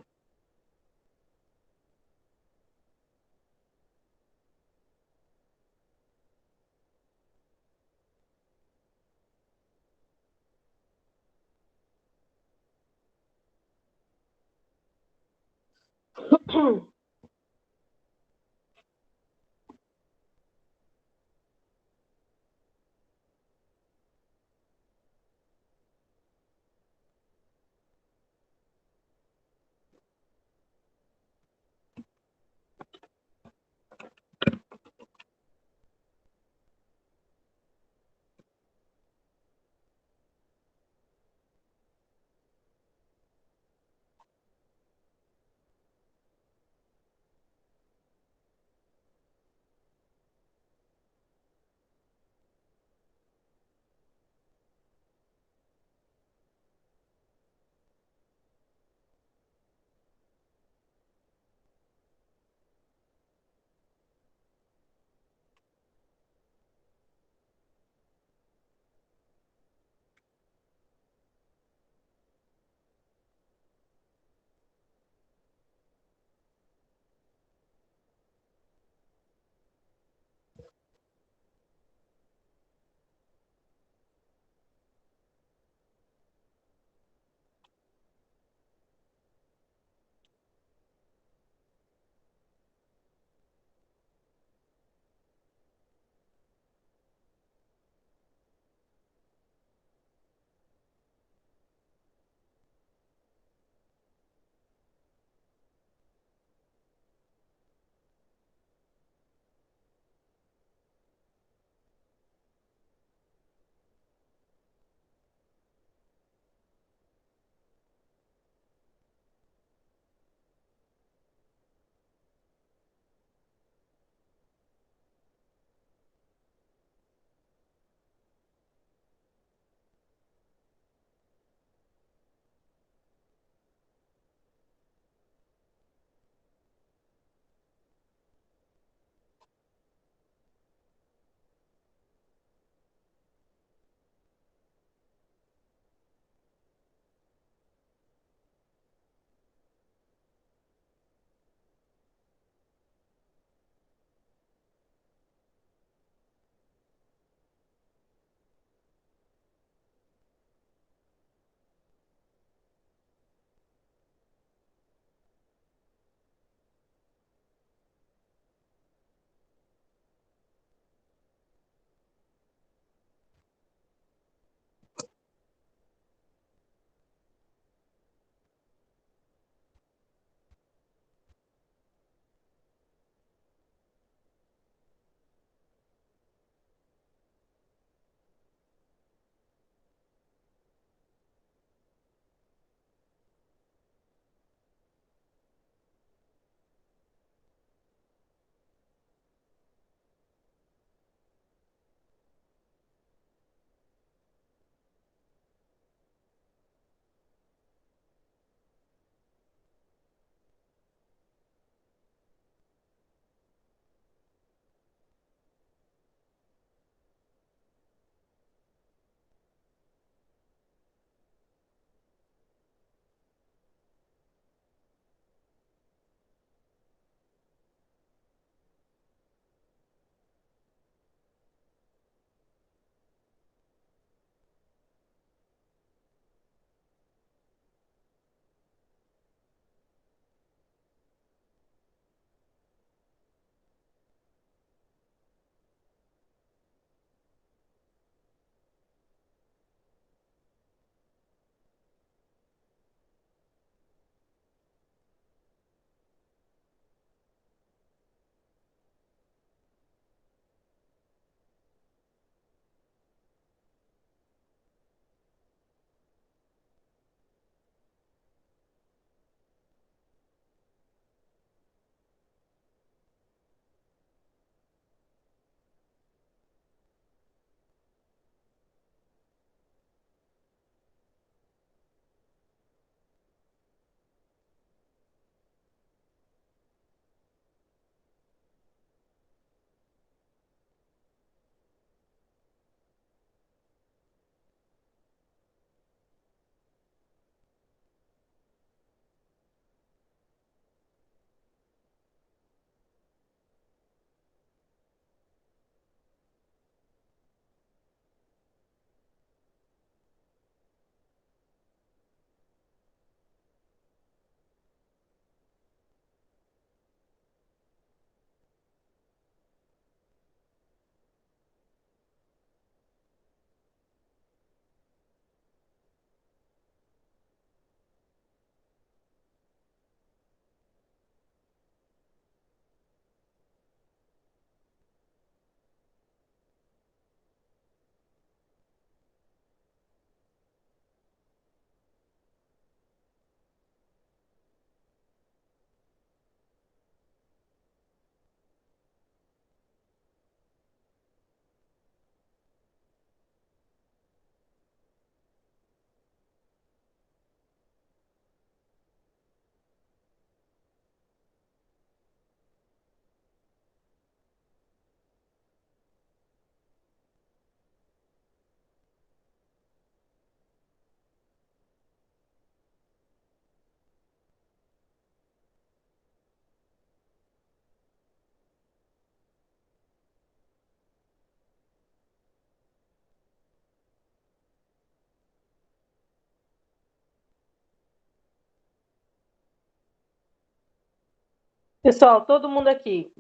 Pessoal, todo mundo aqui.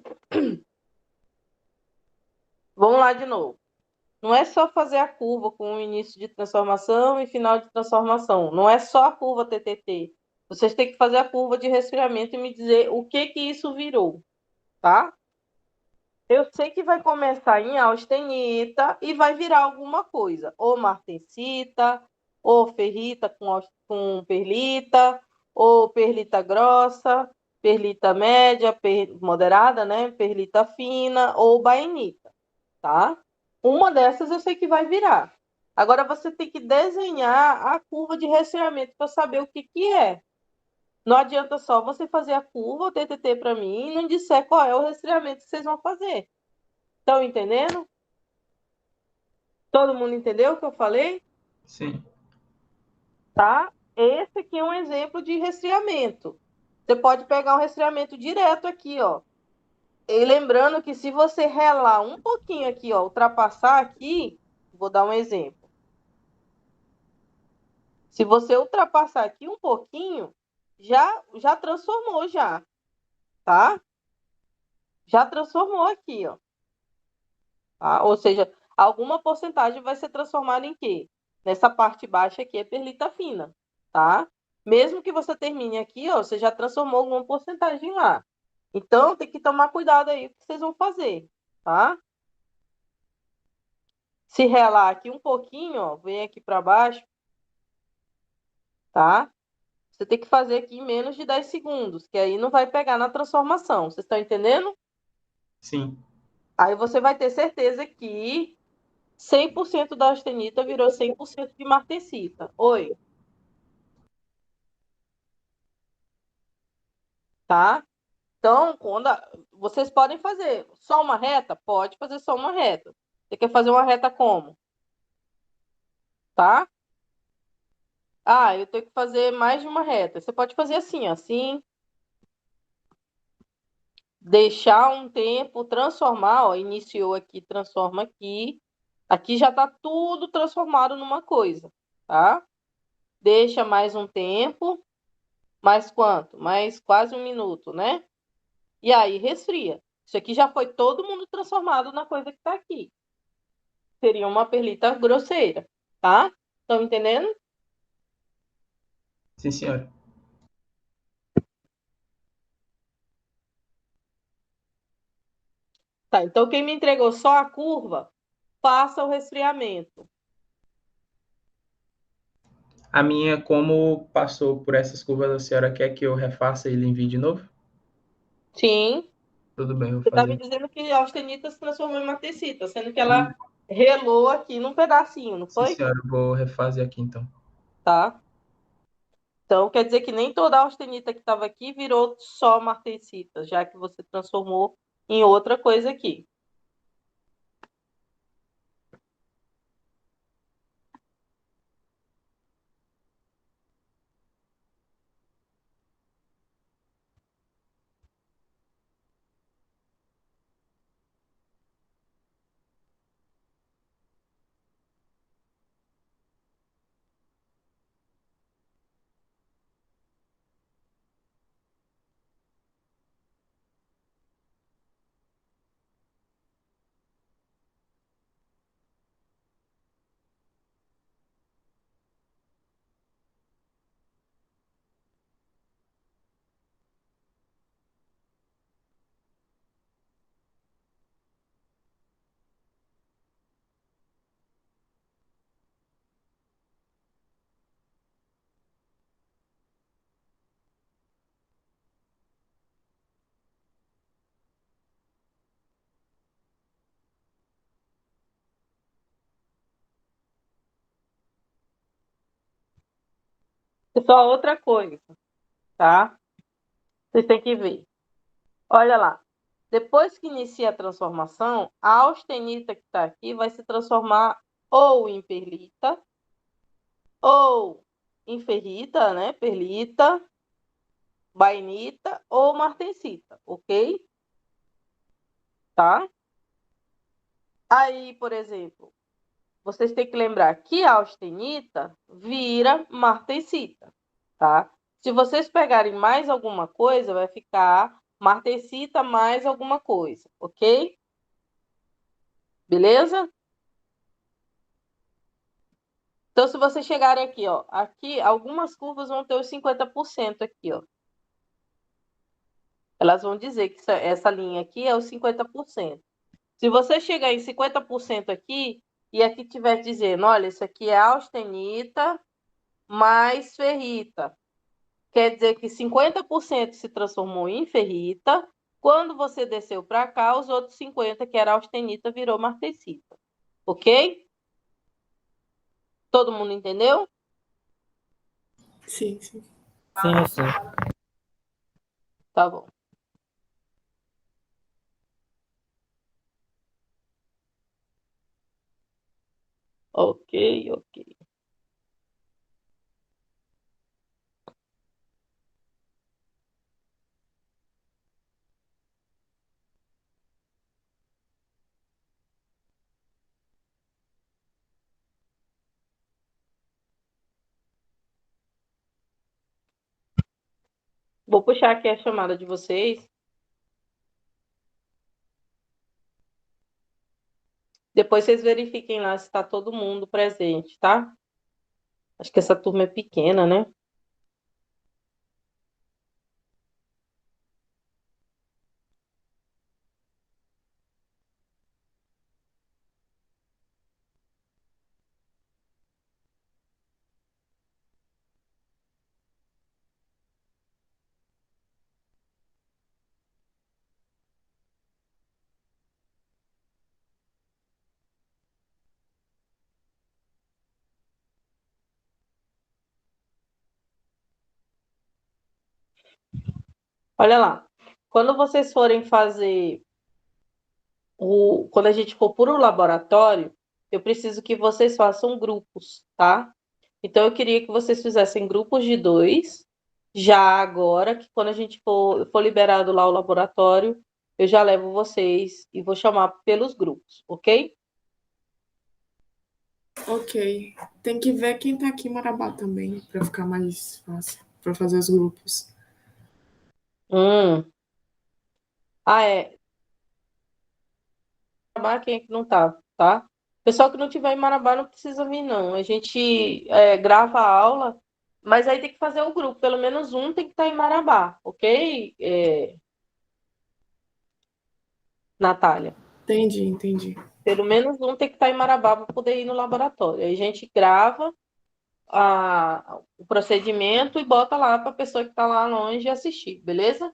Vamos lá de novo. Não é só fazer a curva com o início de transformação e final de transformação. Não é só a curva TTT. Vocês têm que fazer a curva de resfriamento e me dizer o que isso virou, tá? Eu sei que vai começar em austenita e vai virar alguma coisa. Ou martensita, ou ferrita com perlita, ou perlita grossa, perlita média, moderada, né? Perlita fina, ou bainita, tá? Uma dessas eu sei que vai virar. Agora você tem que desenhar a curva de resfriamento para saber o que é. Não adianta só você fazer a curva, o TTT para mim, e não disser qual é o resfriamento que vocês vão fazer. Estão entendendo? Todo mundo entendeu o que eu falei? Sim. Tá? Esse aqui é um exemplo de resfriamento. Você pode pegar um resfriamento direto aqui, ó. E lembrando que se você relar um pouquinho aqui, ó, ultrapassar aqui, vou dar um exemplo. Se você ultrapassar aqui um pouquinho, já transformou já, tá? Já transformou aqui, ó. Tá? Ou seja, alguma porcentagem vai ser transformada em quê? Nessa parte baixa aqui é perlita fina, tá? Mesmo que você termine aqui, ó, você já transformou alguma porcentagem lá. Então, tem que tomar cuidado aí com o que vocês vão fazer, tá? Se relar aqui um pouquinho, ó, vem aqui para baixo, tá? Você tem que fazer aqui em menos de 10 segundos, que aí não vai pegar na transformação. Vocês estão entendendo? Sim. Aí você vai ter certeza que 100% da austenita virou 100% de martensita. Oi. Tá? Então, vocês podem fazer só uma reta? Pode fazer só uma reta. Você quer fazer uma reta como? Tá? Ah, eu tenho que fazer mais de uma reta. Você pode fazer assim, ó, assim, deixar um tempo, transformar, ó, iniciou aqui, transforma aqui. Aqui já tá tudo transformado numa coisa, tá? Deixa mais um tempo, mais quanto? Mais quase 1 minuto, né? E aí resfria. Isso aqui já foi todo mundo transformado na coisa que tá aqui. Seria uma perlita grosseira, tá? Estão entendendo? Sim, senhora. Tá, então quem me entregou só a curva, faça o resfriamento. A minha, como passou por essas curvas, a senhora quer que eu refaça e lhe envie de novo? Sim, Tudo bem, eu vou você tá me fazer. dizendo que a austenita se transformou em matecita, sendo que ela Sim, relou aqui num pedacinho, não sim, foi? senhora, eu vou refazer aqui então. Tá? Então quer dizer que nem toda a austenita que estava aqui virou só martensita, já que você transformou em outra coisa aqui. Pessoal, outra coisa, tá? Vocês têm que ver. Olha lá. Depois que inicia a transformação, a austenita que está aqui vai se transformar ou em perlita, ou em ferrita, né? Perlita, bainita ou martensita, ok? Tá? Aí, por exemplo, vocês têm que lembrar que a austenita vira martensita, tá? Se vocês pegarem mais alguma coisa, vai ficar martensita mais alguma coisa, ok? Beleza? Então, se vocês chegarem aqui, ó, aqui, algumas curvas vão ter os 50% aqui, ó. Elas vão dizer que essa linha aqui é os 50%. Se você chegar em 50% aqui, e aqui tiver dizendo, olha, isso aqui é austenita mais ferrita. Quer dizer que 50% se transformou em ferrita. Quando você desceu para cá, os outros 50%, que era austenita, virou martensita. Ok? Todo mundo entendeu? Sim, sim. Sim, sim. Tá bom. Ok, ok. Vou puxar aqui a chamada de vocês. Depois vocês verifiquem lá se está todo mundo presente, tá? Acho que essa turma é pequena, né? Olha lá. Quando vocês forem fazer quando a gente for para o laboratório, eu preciso que vocês façam grupos, tá? Então, eu queria que vocês fizessem grupos de 2, já agora, que quando a gente for liberado lá o laboratório, eu já levo vocês e vou chamar pelos grupos, ok? Ok. Tem que ver quem tá aqui em Marabá também, para ficar mais fácil, para fazer os grupos. Hum. Ah, é. Marabá, quem é que não tá? Pessoal que não tiver em Marabá não precisa vir, não. A gente grava a aula, mas aí tem que fazer o grupo. Pelo menos um tem que estar em Marabá, ok, Natália? Entendi, entendi. Pelo menos um tem que estar em Marabá para poder ir no laboratório. Aí a gente grava o procedimento e bota lá para a pessoa que está lá longe assistir, beleza?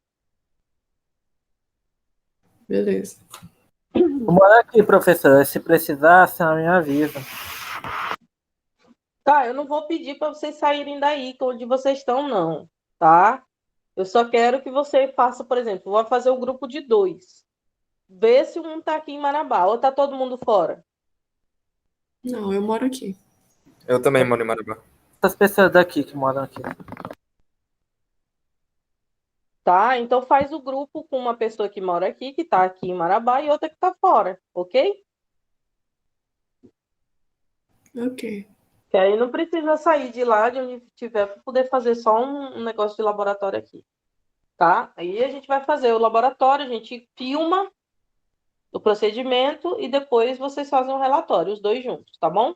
Beleza. Bora aqui, professor. Se precisar, a senhora me avisa. Tá, eu não vou pedir para vocês saírem daí, onde vocês estão, não, tá? Eu só quero que você faça, por exemplo, vou fazer o grupo de 2. Vê se um está aqui em Marabá ou está todo mundo fora. Não, eu moro aqui. Eu também moro em Marabá. Essas pessoas daqui que moram aqui. Tá? Então faz o grupo com uma pessoa que mora aqui, que está aqui em Marabá, e outra que está fora, ok? Ok. Que aí não precisa sair de lá, de onde estiver, para poder fazer só um negócio de laboratório aqui, tá? Aí a gente vai fazer o laboratório, a gente filma o procedimento e depois vocês fazem um relatório, os dois juntos, tá bom?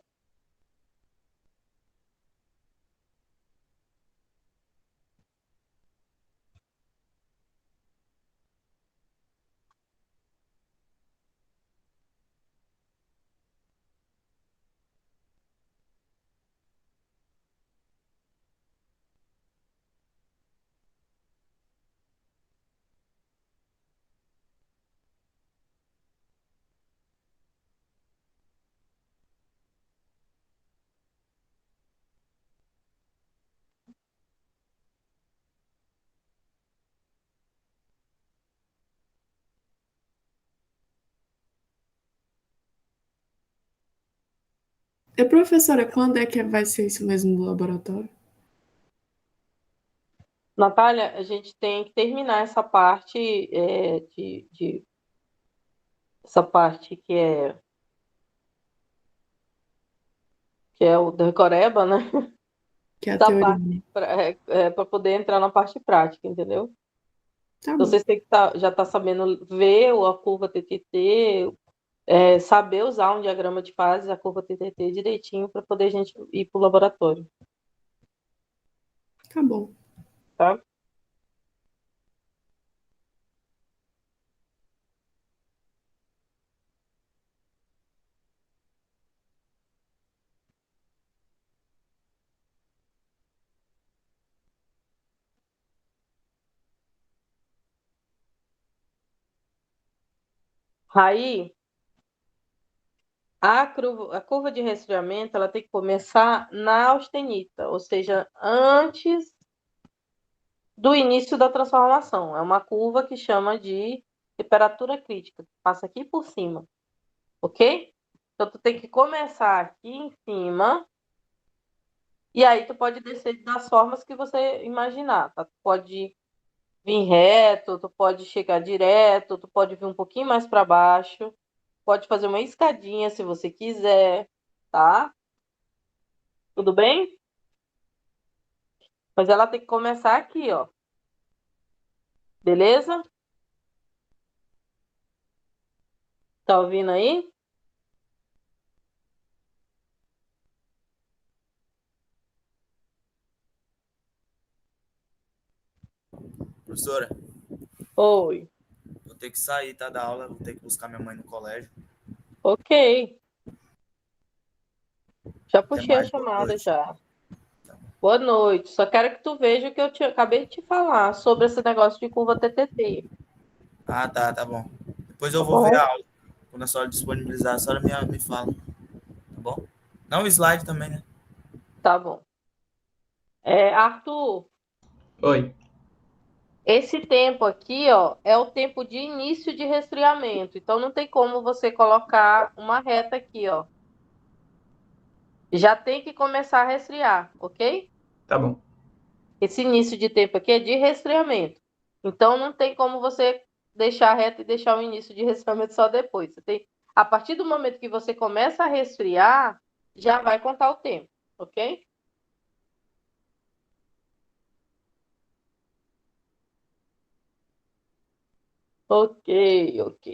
E professora, quando é que vai ser isso mesmo no laboratório? Natália, a gente tem que terminar essa parte essa parte que é o decoreba, né? Que é a Essa teoria. parte para poder entrar na parte prática, entendeu? Tá Então, bom. vocês têm que já estar sabendo ver a curva TTT, saber usar um diagrama de fases, a curva TTT direitinho para poder a gente ir para o laboratório, Tá bom. tá? Aí, a curva de resfriamento ela tem que começar na austenita, ou seja, antes do início da transformação. É uma curva que chama de temperatura crítica, que passa aqui por cima, ok? Então, tu tem que começar aqui em cima, e aí tu pode descer das formas que você imaginar, tá? Tu pode vir reto, tu pode chegar direto, tu pode vir um pouquinho mais para baixo, pode fazer uma escadinha se você quiser, tá? Tudo bem? Mas ela tem que começar aqui, ó. Beleza? Tá ouvindo aí? Professora, Oi. vou ter que sair, tá, da aula. Vou ter que buscar minha mãe no colégio. Ok. Já Até puxei a mais, boa chamada noite. já. Boa noite. Só quero que tu veja o que eu acabei de te falar sobre esse negócio de curva TTT. Ah, tá bom. Depois eu Tá vou ver bom? a aula. Quando a senhora disponibilizar, a senhora me fala, tá bom? Não o slide também, né? Tá bom. Arthur, Oi. esse tempo aqui, ó, é o tempo de início de resfriamento. Então não tem como você colocar uma reta aqui, ó. Já tem que começar a resfriar, ok? Tá bom. Esse início de tempo aqui é de resfriamento. Então não tem como você deixar a reta e deixar o início de resfriamento só depois. A partir do momento que você começa a resfriar, já vai contar o tempo, ok? Ok, ok.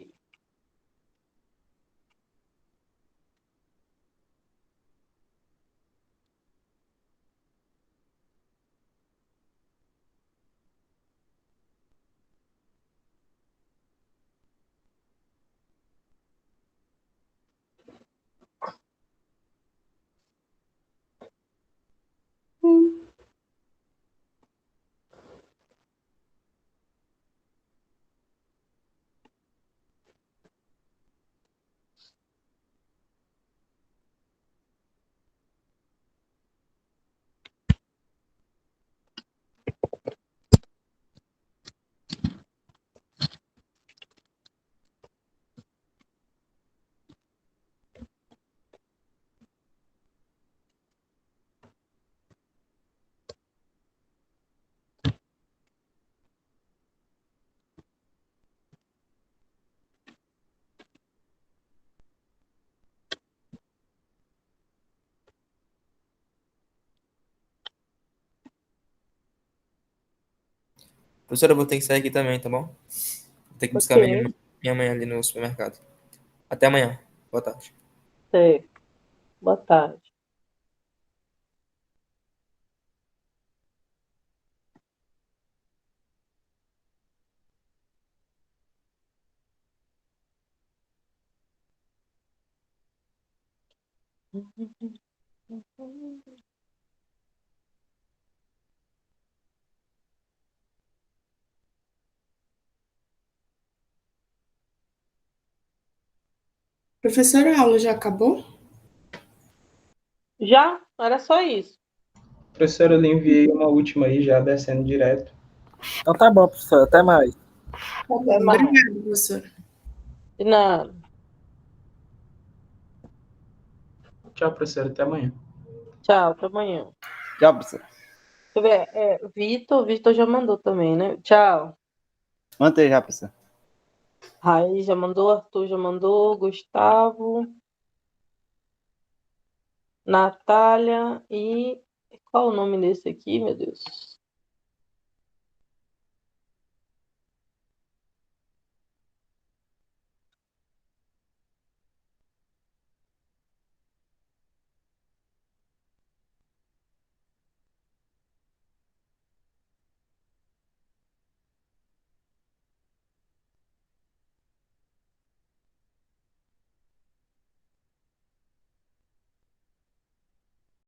Professora, eu vou ter que sair aqui também, tá bom? Vou ter que buscar Ok, minha mãe ali no supermercado. Até amanhã. Boa tarde. certo. Boa tarde. Professora, a aula já acabou? Já? Era só isso. Professora, eu lhe enviei uma última aí, já descendo direto. Então tá bom, professor. Até mais. Tá bom. Até mais. Obrigada, professora. De nada. Tchau, professora. Até amanhã. Tchau, até amanhã. Tchau, professor. Deixa eu ver. Vitor já mandou também, né? Tchau. Mantém já, professor. Raí já mandou, Arthur já mandou, Gustavo, Natália e. Qual o nome desse aqui, meu Deus?